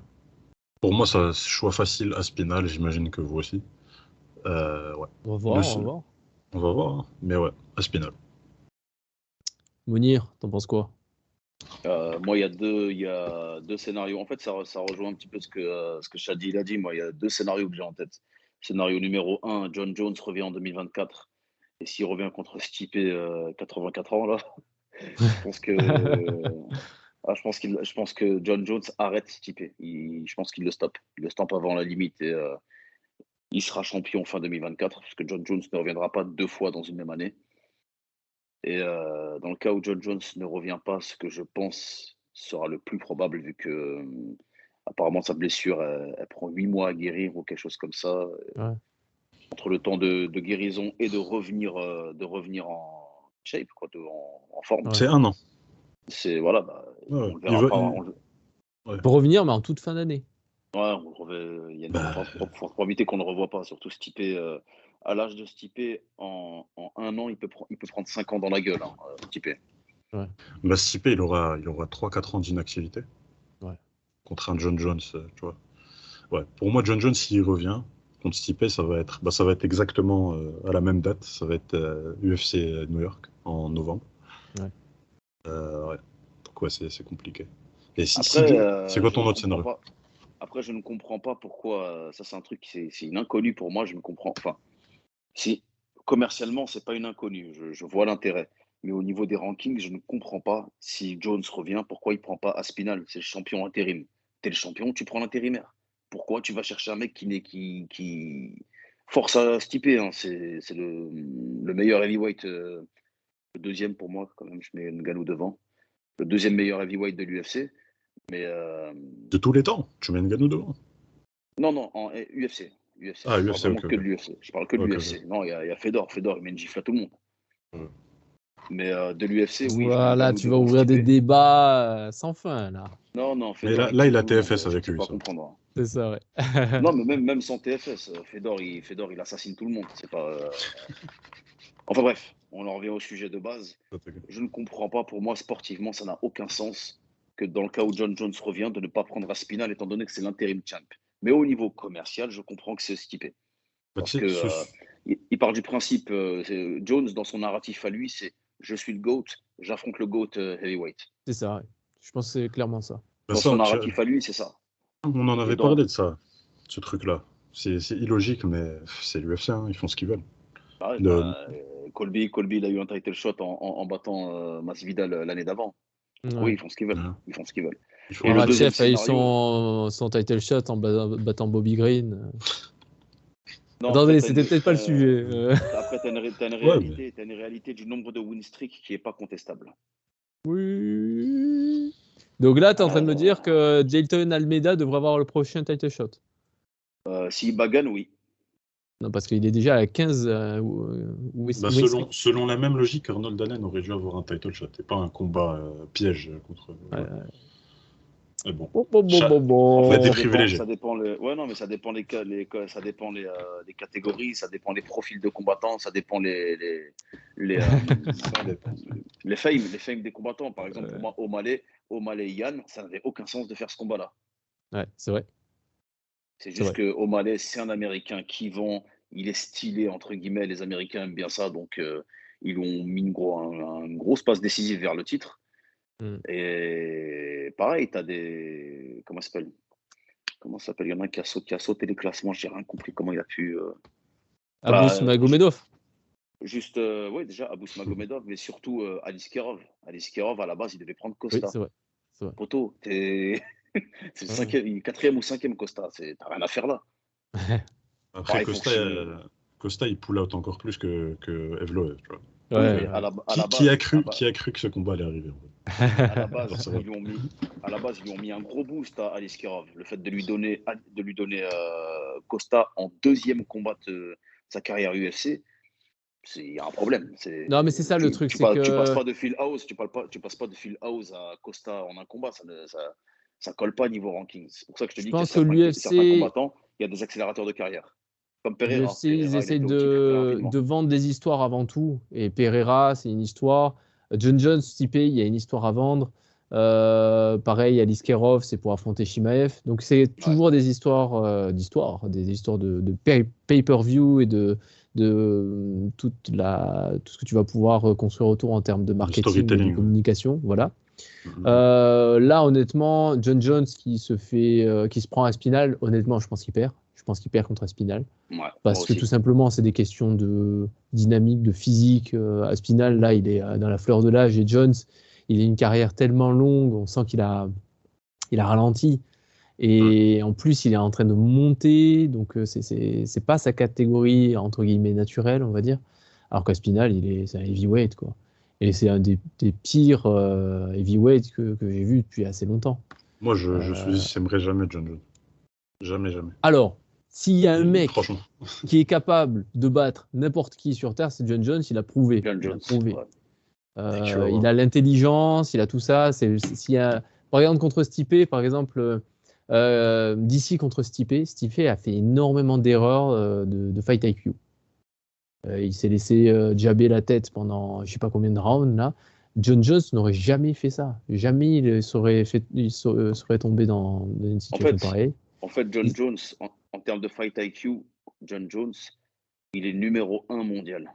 Pour moi, ça choix facile, Aspinall, j'imagine que vous aussi. Ouais. On va voir. Hein. Mais ouais, Aspinall. Mounir, t'en penses quoi? Moi, il y a deux scénarios. En fait, ça rejoint un petit peu ce que Shadi a dit. Moi, il y a deux scénarios que j'ai en tête. Scénario numéro 1, John Jones revient en 2024. Et s'il revient contre Stipe, 84 ans, là, je pense que John Jones arrête Stipe. Je pense qu'il le stoppe. Il le stoppe avant la limite et il sera champion fin 2024 parce que John Jones ne reviendra pas deux fois dans une même année. Et dans le cas où John Jones ne revient pas, ce que je pense sera le plus probable, vu que apparemment sa blessure, elle prend 8 mois à guérir ou quelque chose comme ça. Ouais. Entre le temps de guérison et de revenir en shape, quoi, en forme. C'est un an. C'est voilà, on le verra pas. Pour revenir, mais en toute fin d'année. Ouais, il y a une probabilité qu'on ne le revoie pas, surtout Stipe. À l'âge de Stipe, en un an, il peut prendre 5 ans dans la gueule, Stipe. Ouais. Stipe, il aura 3-4 ans d'inactivité. Ouais. Contre un John Jones, tu vois. Ouais. Pour moi, John Jones, s'il revient contre Stipe, ça va être exactement à la même date. Ça va être UFC New York en novembre. Ouais. Ouais. Donc ouais, c'est compliqué. Et si, Après, c'est quoi ton autre scénario? Après, je ne comprends pas pourquoi. Ça, c'est un truc, c'est une inconnue pour moi. Je ne comprends. Enfin, si commercialement, c'est pas une inconnue. Je vois l'intérêt. Mais au niveau des rankings, je ne comprends pas si Jones revient, pourquoi il ne prend pas Aspinall? C'est le champion intérim. Tu es le champion, tu prends l'intérimaire. Pourquoi tu vas chercher un mec qui force à Stipe, hein. C'est le meilleur heavyweight, le deuxième pour moi, quand même. Je mets Ngannou devant. Le deuxième meilleur heavyweight de l'UFC. Mais De tous les temps, tu mets Ngannou devant. non, en UFC. UFC. Ah, Je parle UFC, vraiment ok. que de l'UFC. Je parle que de Ok, l'UFC. Non, il y a Fedor. Fedor, il met une gifle à tout le monde. Ouais. Mais de l'UFC, oui, je mets Voilà, Ngannou tu vas devant ouvrir des Stipe. débats sans fin, là. Non, Mais Fedor, il là, tue il a tout le monde. TFS Je ne avec sais lui, pas ça. comprendre, hein. C'est ça, ouais. Non, mais même sans TFS, Fedor, il assassine tout le monde. C'est pas. Enfin bref, on en revient au sujet de base. Je ne comprends pas. Pour moi, sportivement, ça n'a aucun sens que dans le cas où John Jones revient, de ne pas prendre Aspinall, étant donné que c'est l'intérim champ. Mais au niveau commercial, je comprends que c'est Stipe. Parce que il part du principe, Jones, dans son narratif à lui, c'est je suis le GOAT, j'affronte le GOAT heavyweight. C'est ça, ouais. Je pense que c'est clairement ça. Dans son narratif à lui, c'est ça. On en avait parlé de ça, ce truc-là. C'est illogique, mais c'est l'UFC, hein, ils font ce qu'ils veulent. Colby, il a eu un title shot en battant Masvidal l'année d'avant. Ouais. Oui, ils font ce qu'ils veulent. Ouais. Ils font ce qu'ils veulent. Et le deuxième scénario, a eu son title shot en battant Bobby Green. Non, attendez, c'était peut-être pas le sujet. Après, tu as une réalité du nombre de win streak qui n'est pas contestable. Oui. Donc là, tu es en train de me dire que Jailton Almeida devrait avoir le prochain title shot. S'il bagane, oui. Non, parce qu'il est déjà à 15. Selon la même logique, Arnold Allen aurait dû avoir un title shot et pas un combat piège contre. Mais bon. En fait, ça dépend mais ça dépend ça dépend les catégories, ça dépend les profils de combattants, ça dépend les fames des combattants. Par exemple, pour moi, O'Malley et Yann, ça n'avait aucun sens de faire ce combat-là. Ouais, c'est vrai. C'est juste que O'Malley, c'est un Américain qui vend, il est stylé, entre guillemets, les Américains aiment bien ça, donc ils ont mis une grosse passe décisive vers le titre. Et pareil, tu as des. Comment ça s'appelle? Il y en a un qui a sauté les classements, j'ai rien compris comment il a pu. Abus Magomedov. Juste, oui, déjà, Abus Magomedov, mais surtout Alice Kerov. Alice Kerov, à la base, il devait prendre Costa. Oui, c'est vrai. Poto, c'est le quatrième ou cinquième Costa. T'as rien à faire là. Après, Costa, il pull out encore plus que Evloev, tu vois. Ouais. Qui a cru que ce combat allait arriver en fait. À la base, ils lui ont mis un gros boost à Alice Kerov. Le fait de lui donner Costa en deuxième combat de sa carrière UFC, il y a un problème. Non, mais c'est ça le truc. Tu passes pas de Phil House, tu passes pas de Phil House à Costa en un combat. Ça colle pas niveau ranking. C'est pour ça que je te dis qu'il y a certains combattants, il y a des accélérateurs de carrière. Comme Pereira. l'UFC, ils essayent de vendre des histoires avant tout. Et Pereira, c'est une histoire. John Jones, Stipe, il y a une histoire à vendre. Pareil, Alice Kerov, c'est pour affronter Shimaev. Donc, c'est toujours des histoires des histoires de pay-per-view et de tout ce que tu vas pouvoir construire autour en termes de marketing et de communication. Voilà. Là, honnêtement, John Jones qui se prend Aspinall, honnêtement, je pense qu'il perd. Je pense qu'il perd contre Aspinall. Parce que tout simplement, c'est des questions de dynamique, de physique. Aspinall, là, il est dans la fleur de l'âge. Et Jones, il a une carrière tellement longue, on sent qu'il a ralenti. Et en plus, il est en train de monter. Donc, c'est pas sa catégorie, entre guillemets, naturelle, on va dire. Alors qu'Aspinall, c'est un heavyweight, quoi. Et c'est un des pires heavyweights que j'ai vu depuis assez longtemps. Moi, je n'aimerais jamais John Jones. Jamais. Alors, s'il y a un mec qui est capable de battre n'importe qui sur Terre, c'est John Jones. Il a prouvé. Il a l'intelligence, il a tout ça. Par exemple, contre Stipe, d'ici contre Stipe, Stipe a fait énormément d'erreurs de fight IQ. Il s'est laissé jabber la tête pendant je ne sais pas combien de rounds là. John Jones n'aurait jamais fait ça. Jamais il serait tombé dans une situation pareille. En fait, John Jones, en termes de fight IQ, John Jones, il est numéro 1 mondial.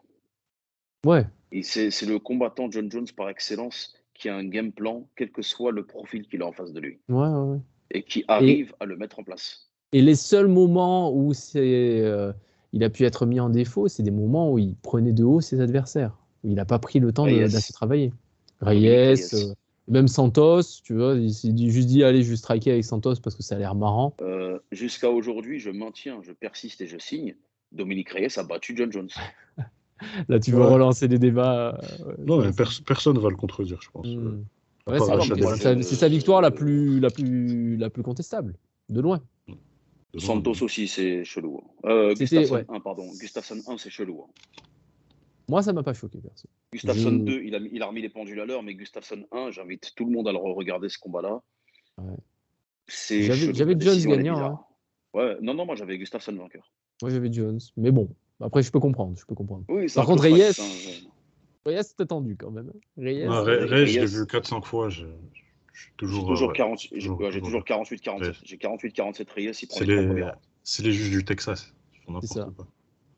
Ouais. Et c'est le combattant John Jones par excellence qui a un game plan, quel que soit le profil qu'il a en face de lui. Ouais. Et qui arrive à le mettre en place. Et les seuls moments où il a pu être mis en défaut, c'est des moments où il prenait de haut ses adversaires. Où il n'a pas pris le temps d'assez travailler. Reyes, même Santos, tu vois, il s'est juste dit allez, je vais striker avec Santos parce que ça a l'air marrant. Jusqu'à aujourd'hui, je maintiens, je persiste et je signe. Dominique Reyes a battu John Jones. Là, tu veux relancer des débats. Non, mais personne ne va le contredire, je pense. C'est sa victoire la plus contestable, de loin. Santos aussi, c'est chelou. Gustafsson 1, pardon. Gustafsson 1, c'est chelou. Moi, ça m'a pas choqué, perso. Gustafsson 2, il a remis les pendules à l'heure, mais Gustafsson 1, j'invite tout le monde à le regarder ce combat-là. Ouais. J'avais Jones gagnant. Hein. Ouais, non, moi j'avais Gustafsson vainqueur. Moi j'avais Jones, mais bon, après je peux comprendre. Oui, par contre, Reyes, c'était tendu quand même. Reyes, je l'ai vu 400 fois. J'ai toujours 48-47. J'ai 48-47 Reyes, il prend c'est les juges du Texas. C'est ça.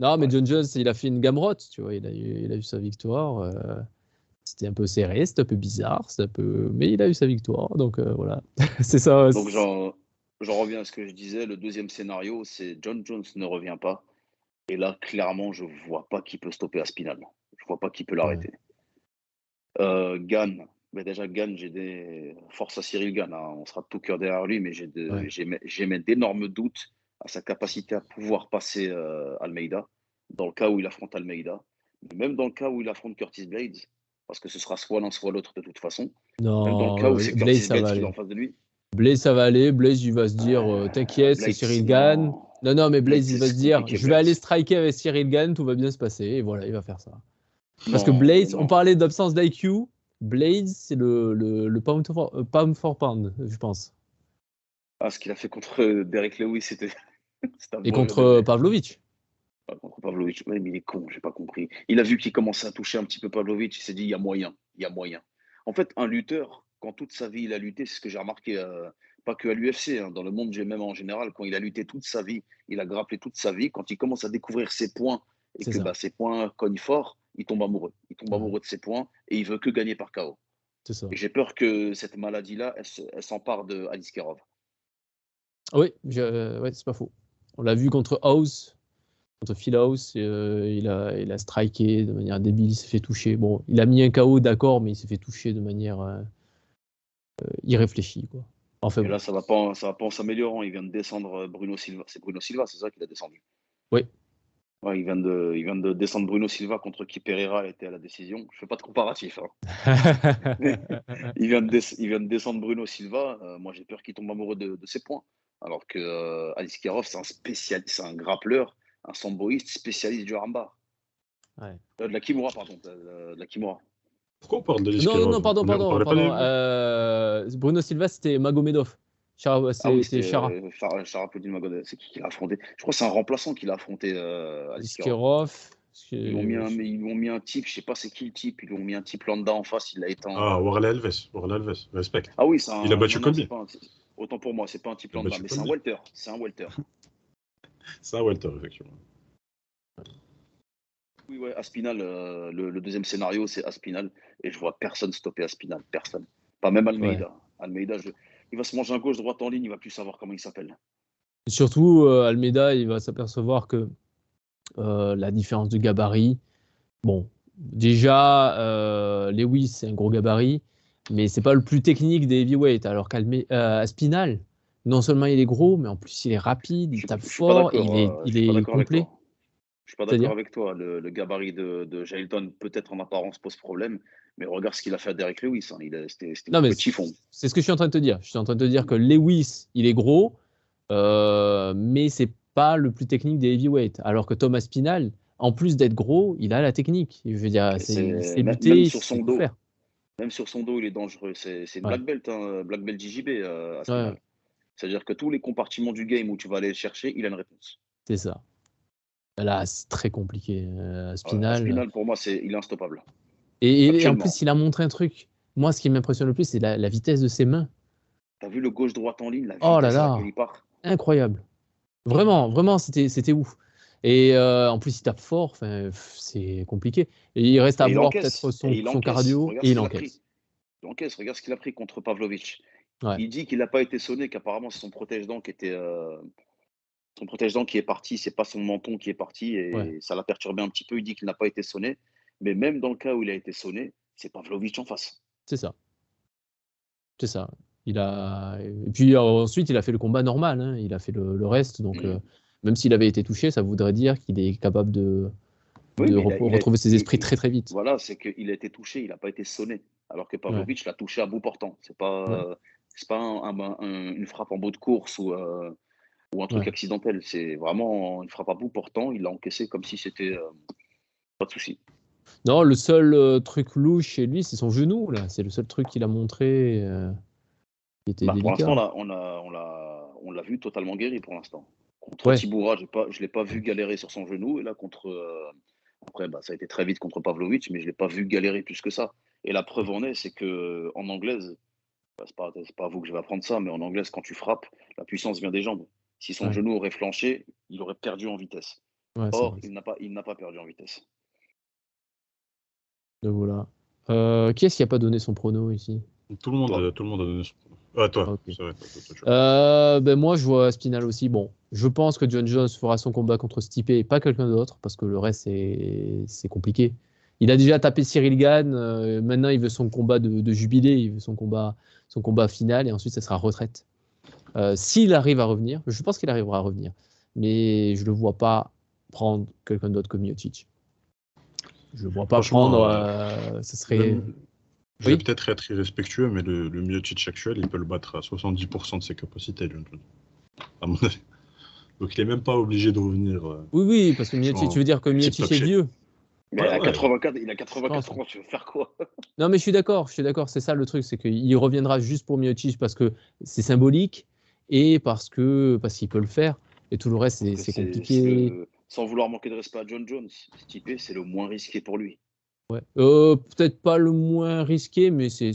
Non, mais John Jones, il a fait une gamrotte, tu vois. Il a eu sa victoire. C'était un peu serré, c'était un peu bizarre, mais il a eu sa victoire, donc voilà. C'est ça. Donc j'en reviens à ce que je disais. Le deuxième scénario, c'est John Jones ne revient pas. Et là, clairement, je vois pas qui peut stopper Aspinall. Je vois pas qui peut l'arrêter. Gane. Mais déjà, Gane, j'ai des forces à Cyril Gane. Hein. On sera de tout cœur derrière lui, mais j'ai d'énormes doutes à sa capacité à pouvoir passer Almeida, dans le cas où il affronte Almeida. Même dans le cas où il affronte Curtis Blades, parce que ce sera soit l'un, soit l'autre de toute façon. Non, même dans le cas où c'est Curtis Blades qui est en face de lui. Blaze, ça va aller. Blaze, il va se dire t'inquiète, c'est Cyril Gane. Non, mais Blaze, il va se dire je vais aller striker avec Cyril Gane, tout va bien se passer. Et voilà, il va faire ça. Parce que Blaze, on parlait d'absence d'IQ. Blaze, c'est le pound for pound, je pense. Ah, ce qu'il a fait contre Derek Lewis, c'était. Et contre Pavlovich. Contre Pavlovich, mais il est con, j'ai pas compris. Il a vu qu'il commençait à toucher un petit peu Pavlovich, il s'est dit il y a moyen. En fait, un lutteur, quand toute sa vie il a lutté, c'est ce que j'ai remarqué, pas que à l'UFC, hein, dans le monde même en général, quand il a lutté toute sa vie, il a grapplé toute sa vie, quand il commence à découvrir ses points et que ses points cognent fort, il tombe amoureux. Il tombe amoureux de ses points et il veut que gagner par KO. C'est ça. Et j'ai peur que cette maladie-là, elle s'empare de Aliskerov. Oui, c'est pas faux. On l'a vu contre House. Contre Phil House, il a striké de manière débile, il s'est fait toucher. Bon, il a mis un KO, d'accord, mais il s'est fait toucher de manière irréfléchie, quoi. Enfin, et là, ça va pas en s'améliorant. Il vient de descendre Bruno Silva. C'est Bruno Silva, c'est ça qu'il a descendu. Oui. Ouais, il vient de descendre Bruno Silva contre qui Pereira était à la décision. Je fais pas de comparatif. Hein. il vient de descendre Bruno Silva. Moi, j'ai peur qu'il tombe amoureux de ses points. Alors que Aliskerov, c'est un spécialiste, c'est un grappleur, un samboïste spécialiste du armbar. Ouais. De la Kimura, pardon. De la Kimura. Pourquoi on parle d'Aliskerov ? Non, pardon. Bruno Silva, c'était Magomedov. C'était Chara. Sharapodin Magomedov. C'est qui l'a affronté ? Je crois que c'est un remplaçant qui l'a affronté. Aliskerov. Ils m'ont mis un type, je sais pas c'est qui le type. Ils lui ont mis un type lambda en face, il l'a éteint. Warley Alves, respect. Ah oui, il a battu Colby. Autant pour moi, c'est pas un type lambda, mais c'est un welter. C'est un welter, effectivement. Oui, ouais, Aspinall, le deuxième scénario, c'est Aspinall. Et je vois personne stopper Aspinall. Personne. Pas même Almeida. Ouais. Almeida, il va se manger un gauche-droite en ligne, il va plus savoir comment il s'appelle. Et surtout, Almeida, il va s'apercevoir que la différence de gabarit, bon, déjà, Lewis, c'est un gros gabarit, mais c'est pas le plus technique des heavyweights. Alors qu'Aspinall, non seulement il est gros, mais en plus il est rapide, il tape fort, et il est complet. Je suis pas d'accord avec toi. Le gabarit de Jailton, peut-être en apparence, pose problème, mais regarde ce qu'il a fait à Derek Lewis. Hein. C'était un petit fond. C'est ce que je suis en train de te dire. Je suis en train de te dire que Lewis, il est gros, mais c'est pas le plus technique des heavyweights. Alors que Thomas Aspinall, en plus d'être gros, il a la technique. Je veux dire, c'est lutter, même sur son dos. Même sur son dos, il est dangereux. C'est une black belt, hein, black belt JJB, Aspinall. Ouais. C'est-à-dire que tous les compartiments du game où tu vas aller le chercher, il a une réponse. C'est ça. Là, c'est très compliqué. Aspinall, pour moi, il est instoppable. Et en plus, il a montré un truc. Moi, ce qui m'impressionne le plus, c'est la vitesse de ses mains. T'as vu le gauche-droite en ligne, la vitesse à laquelle il part ? Incroyable. Vraiment, c'était ouf. Et en plus, il tape fort. C'est compliqué. Et il reste à voir peut-être son cardio. Et il encaisse. encaisse. Regarde ce qu'il a pris contre Pavlovich. Ouais. Il dit qu'il n'a pas été sonné, qu'apparemment c'est son protège-dents qui était son protège-dents qui est parti, c'est pas son menton qui est parti et ça l'a perturbé un petit peu. Il dit qu'il n'a pas été sonné, mais même dans le cas où il a été sonné, c'est Pavlovich en face. C'est ça. C'est ça. Et puis ensuite, il a fait le combat normal. Hein. Il a fait le reste. Donc, même s'il avait été touché, ça voudrait dire qu'il est capable de retrouver ses esprits très très vite. Voilà, c'est qu'il a été touché, il n'a pas été sonné. Alors que Pavlovich l'a touché à bout portant. C'est pas une frappe en bout de course ou un truc accidentel. C'est vraiment une frappe à bout portant. Il l'a encaissé comme si c'était pas de souci. Non, le seul truc louche chez lui, c'est son genou. Là. C'est le seul truc qu'il a montré qui était délicat. Pour l'instant, là, on l'a vu totalement guéri pour l'instant. Contre Tibura, je ne l'ai pas vu galérer sur son genou. Et là, après, ça a été très vite contre Pavlovich, mais je ne l'ai pas vu galérer plus que ça. Et la preuve en est, c'est qu'en anglaise, c'est pas à vous que je vais apprendre ça, mais en anglaise, quand tu frappes, la puissance vient des jambes. Si son genou aurait flanché, il aurait perdu en vitesse. Or, il n'a pas perdu en vitesse. Donc voilà. Qui est-ce qui n'a pas donné son prono ici? Tout le monde a donné son prono. Ah, toi. Okay. C'est vrai, moi, je vois Spinal aussi. Bon, je pense que John Jones fera son combat contre Stipe et pas quelqu'un d'autre, parce que le reste, c'est compliqué. Il a déjà tapé Cyril Gane. Maintenant, il veut son combat de jubilé. Il veut son combat final. Et ensuite, ça sera retraite. S'il arrive à revenir, je pense qu'il arrivera à revenir. Mais je ne le vois pas prendre quelqu'un d'autre que Miocic. Je ne le vois pas prendre. Ce serait... Je vais peut-être être irrespectueux, mais le Miocic actuel, il peut le battre à 70% de ses capacités, à mon avis. Donc il n'est même pas obligé de revenir. Oui, parce que Miocic, tu veux dire que Miocic est vieux. Mais il a 84 ans, tu veux faire quoi? Non, mais je suis d'accord, c'est ça le truc, c'est qu'il reviendra juste pour Miocic parce que c'est symbolique et parce qu'il peut le faire, et tout le reste, c'est compliqué. Sans vouloir manquer de respect à John Jones, Stipe, c'est le moins risqué pour lui. Ouais. Peut-être pas le moins risqué, mais c'est...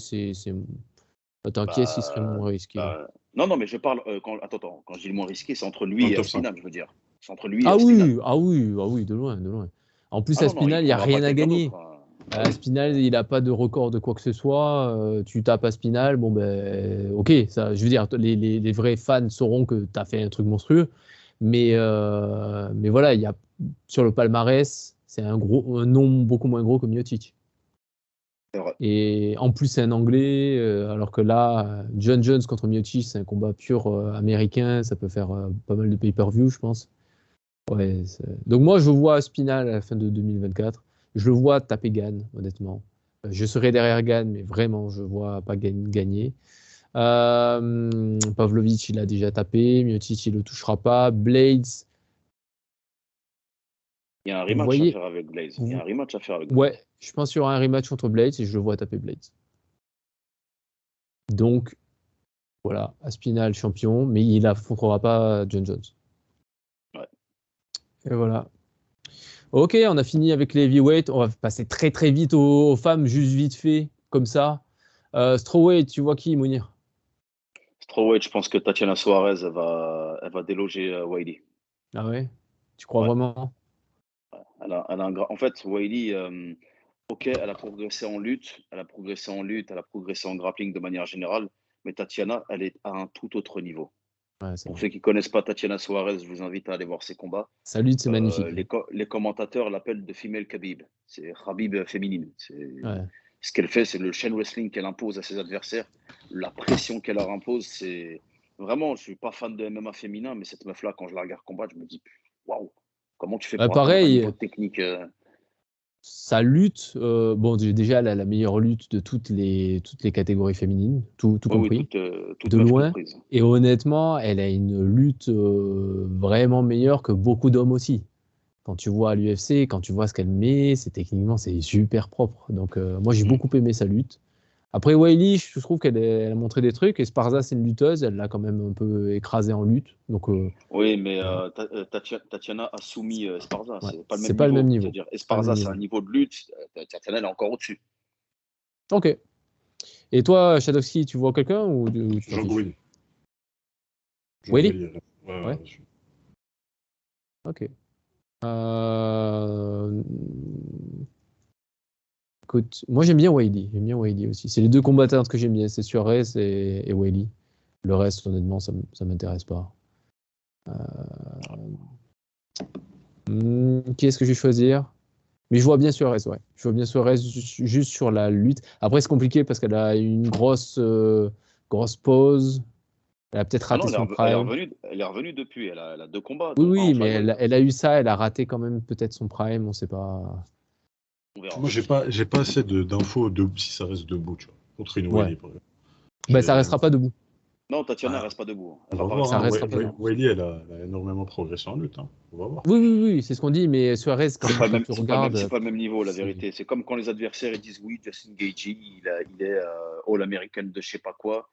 Attends, qui est-ce qui serait le moins risqué? Non, mais je parle... Attends, quand je dis le moins risqué, c'est entre lui et Aspinall, je veux dire. C'est entre lui et Aspinall. Ah oui, de loin. En plus, Aspinall, il n'y a rien à gagner. Aspinall, il n'a pas de record de quoi que ce soit. Tu tapes Aspinall, bon ben, ok, ça, je veux dire, les vrais fans sauront que tu as fait un truc monstrueux. Mais voilà, il y a, sur le palmarès, c'est un nom beaucoup moins gros que Miocic. Et en plus, c'est un Anglais, alors que là, John Jones contre Miocic, c'est un combat pur américain. Ça peut faire pas mal de pay-per-view, je pense. Ouais, donc moi, je vois Aspinall à la fin de 2024. Je le vois taper Gane, honnêtement. Je serai derrière Gane, mais vraiment, je ne vois pas gagner. Pavlovich, il a déjà tapé. Miocic, il ne le touchera pas. Blades. Il y a un rematch à faire avec Blades. Ouais, je pense qu'il y aura un rematch contre Blades et je le vois taper Blades. Donc, voilà, Aspinall champion, mais il n'affrontera pas John Jones. Ouais. Et voilà. Ok, on a fini avec les heavyweights. On va passer très très vite aux femmes, juste vite fait, comme ça. Strawweight, tu vois qui, Mounir? Strawweight, je pense que Tatiana Suarez, elle va déloger Weili. Ah ouais? Tu crois vraiment? En fait, Weili, ok, elle a progressé en lutte, elle a progressé en grappling de manière générale, mais Tatiana, elle est à un tout autre niveau. Ouais, pour ceux qui ne connaissent pas Tatiana Suarez, je vous invite à aller voir ses combats. Sa lutte, c'est magnifique. Les commentateurs l'appellent de female Khabib. C'est Khabib féminine. Ce qu'elle fait, c'est le chain wrestling qu'elle impose à ses adversaires. La pression qu'elle leur impose, c'est... Vraiment, je ne suis pas fan de MMA féminin, mais cette meuf-là, quand je la regarde combattre, je me dis, waouh, comment tu fais pour atteindre un niveau technique Sa lutte, déjà, elle a la meilleure lutte de toutes les catégories féminines, tout compris, de loin. Comprise. Et honnêtement, elle a une lutte vraiment meilleure que beaucoup d'hommes aussi. Quand tu vois à l'UFC, quand tu vois ce qu'elle met, techniquement, c'est super propre. Donc, moi, j'ai beaucoup aimé sa lutte. Après, Weili, je trouve qu'elle a montré des trucs. Et Sparza, c'est une lutteuse. Elle l'a quand même un peu écrasée en lutte. Donc, oui, mais Tatiana a soumis Sparza. Ouais, c'est pas le même niveau. C'est-à-dire, Sparza, c'est un niveau de lutte. Tatiana, elle est encore au-dessus. Ok. Et toi, Shadowski, tu vois quelqu'un ou tu Jean Gouin. Weili? Ouais. Ok. Moi, j'aime bien Weili aussi. C'est les deux combattants que j'aime bien, c'est Suarez et Weili. Le reste, honnêtement, ça m'intéresse pas. Qui est-ce que je vais choisir? Mais je vois bien Suarez, ouais. Je vois bien Suarez juste sur la lutte. Après, c'est compliqué parce qu'elle a une grosse pause. Elle a peut-être raté son prime. Elle est revenue depuis. Elle a 2 combats. Oui, mais elle a eu ça. Elle a raté quand même peut-être son prime. On ne sait pas. Moi, j'ai pas assez d'infos si ça reste debout, tu vois. Contre une Weili, par exemple. Ça restera pas debout. Non, Tatiana reste pas debout. On va voir. Ça restera pas debout. Weili, elle a énormément progressé en lutte. On va voir. Oui, c'est ce qu'on dit. Mais Suarez, quand tu regardes, c'est pas le même niveau, la vérité. C'est comme quand les adversaires ils disent oui, Justin Gaethje, il est All-American de je sais pas quoi.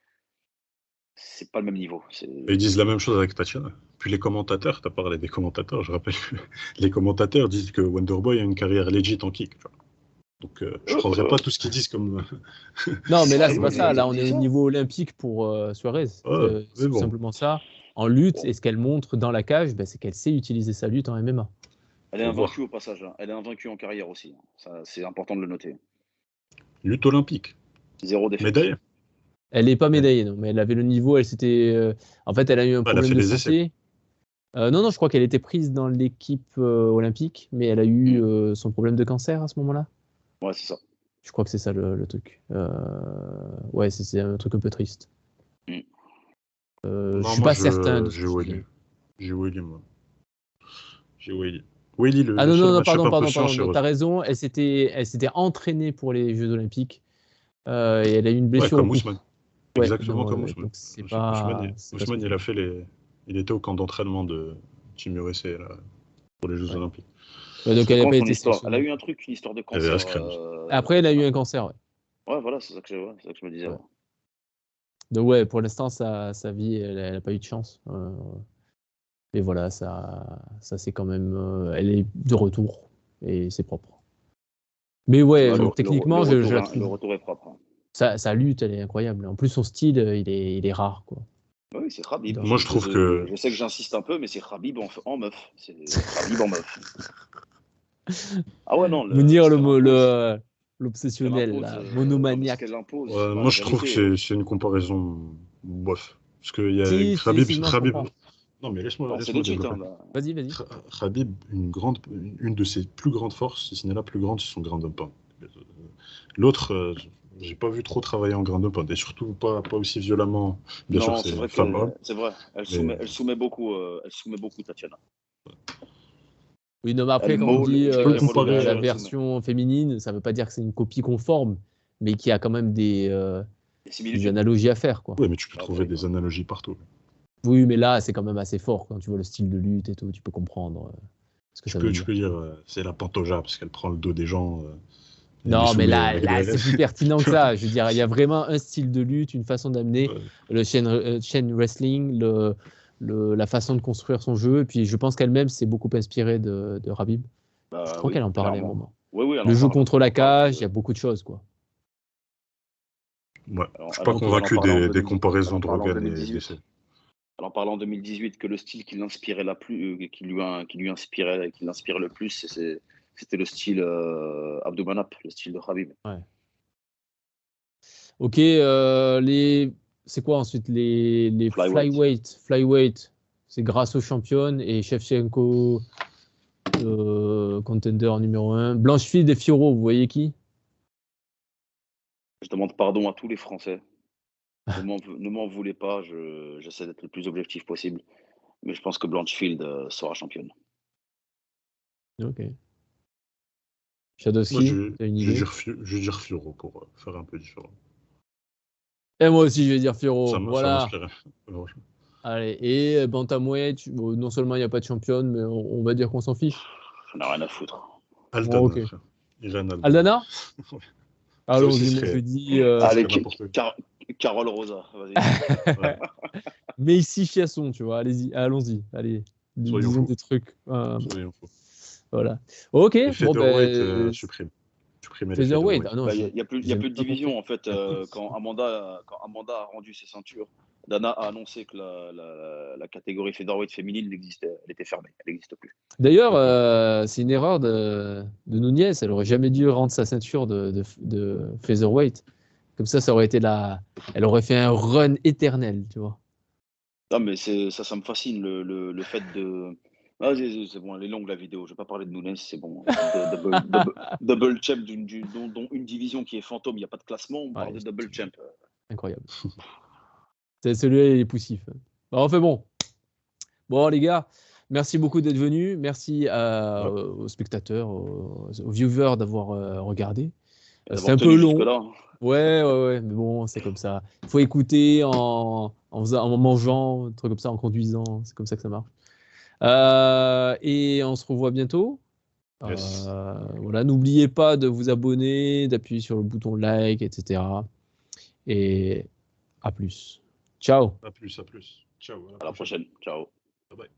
C'est pas le même niveau. Ils disent la même chose avec Tatiana. Puis les commentateurs, tu as parlé des commentateurs, je rappelle que les commentateurs disent que Wonderboy a une carrière legit en kick. Tu vois. Donc je ne prendrais pas tout ce qu'ils disent comme. Non, mais là, c'est pas ça. Là, on est au niveau olympique pour Suarez. C'est tout simplement ça. En lutte, et ce qu'elle montre dans la cage, c'est qu'elle sait utiliser sa lutte en MMA. Elle est invaincue au passage. Elle est invaincue en carrière aussi. Ça, c'est important de le noter. Lutte olympique. 0 défaite. Médaille. Elle n'est pas médaillée, non, mais elle avait le niveau. Elle s'était. En fait, elle a eu un problème de santé. Non, je crois qu'elle était prise dans l'équipe olympique, mais elle a eu son problème de cancer à ce moment-là. Ouais, c'est ça. Je crois que c'est ça le truc. Ouais, c'est un truc un peu triste. Je suis pas certain. J'ai Weili, moi. J'ai Weili. Weili, non, pardon. T'as raison. Elle s'était entraînée pour les Jeux Olympiques et elle a eu une blessure. Comme Ousmane. Exactement comme Ousmane. Ousmane, il était au camp d'entraînement de Team USA pour les Jeux Olympiques. Donc elle a pas été. Elle a eu une histoire de cancer. Après, elle a eu un cancer. Ouais, voilà, c'est ça que je me disais. Ouais. Donc pour l'instant, sa vie, elle n'a pas eu de chance. Mais voilà, ça c'est quand même. Elle est de retour et c'est propre. Mais techniquement, je la trouve. Le retour est propre. Sa lutte, elle est incroyable. En plus, son style, il est rare, quoi. Oui, c'est Khabib. Moi, je trouve que. Je sais que j'insiste un peu, mais c'est Khabib en meuf. C'est Khabib en meuf. Ah ouais, non. Mounir, l'obsessionnel, monomaniaque. Moi, je trouve que c'est une comparaison bof. Parce qu'il y a Khabib. Non, mais laisse-moi développer. Vas-y. Khabib, une de ses plus grandes forces, si ce n'est la plus grande, c'est son ground and pound. L'autre, j'ai pas vu trop travailler en ground and pound, et surtout pas aussi violemment. Bien sûr, c'est vrai. C'est vrai. Elle soumet beaucoup Tatiana. Oui, non, mais après, quand on dit la version féminine, ça ne veut pas dire que c'est une copie conforme, mais qu'il y a quand même des analogies à faire, quoi. Oui, mais tu peux trouver des analogies partout. Oui, mais là, c'est quand même assez fort. Quand tu vois le style de lutte et tout, tu peux comprendre ce que ça veut dire. Tu peux dire c'est la Pantoja, parce qu'elle prend le dos des gens. Non, mais là c'est plus pertinent que ça. Je veux dire, il y a vraiment un style de lutte, une façon d'amener le chain wrestling, la façon de construire son jeu. Et puis, je pense qu'elle-même s'est beaucoup inspirée de Khabib. Je crois qu'elle en parlait à un moment. Le jeu contre la cage, il y a beaucoup de choses, quoi. Ouais. Je suis pas convaincu des comparaisons de Rogan et d'essai. Alors, en parlant en 2018, que le style qui l'inspirait qui l'inspire le plus, c'était le style Abdoumanap, le style de Khabib. Ouais. Ok, c'est quoi ensuite les flyweight, c'est grâce aux championnes et Shevchenko contender numéro 1. Blanchfield et Fiorot, vous voyez qui? Je demande pardon à tous les Français. Ne m'en voulez pas, j'essaie d'être le plus objectif possible. Mais je pense que Blanchfield sera championne. Ok. Shadowski, t'as une idée? Je vais dire Fiorot pour faire un peu différent. Et moi aussi, je vais dire Fiorot. Ça voilà. Allez, et Bantamweight, non seulement il n'y a pas de championne, mais on va dire qu'on s'en fiche. On n'a rien à foutre. Aldana. Okay. Aldana ouais. Allons-y, moi je dis. Allez, Carole Rosa, vas-y. Ouais. Mais ici, Chiasson, tu vois, allons-y. Allez, disons des trucs. Voilà. Ok. Featherweight, supprime. Featherweight. Il n'y a plus de division en fait. Quand Amanda a rendu ses ceintures, Dana a annoncé que la catégorie featherweight féminine elle était fermée, elle n'existe plus. D'ailleurs, c'est une erreur de Nunez. Elle aurait jamais dû rendre sa ceinture de featherweight. Comme ça aurait été elle aurait fait un run éternel, tu vois. Non, mais ça me fascine le fait de. Ah, c'est bon, elle est longue la vidéo. Je vais pas parler de Nunez, c'est bon. Double champ dont une division qui est fantôme, il n'y a pas de classement. On parle de double champ. Incroyable. Celui-là, il est poussif. Enfin bon. Bon, les gars, merci beaucoup d'être venus. Merci aux spectateurs, aux viewers d'avoir regardé. C'était un peu long. Ouais, mais bon, c'est comme ça. Il faut écouter en mangeant, un truc comme ça, en conduisant. C'est comme ça que ça marche. Et on se revoit bientôt. Yes. Voilà, n'oubliez pas de vous abonner, d'appuyer sur le bouton like, etc. Et à plus. Ciao. À plus. Ciao. À la prochaine. Ciao. Bye bye.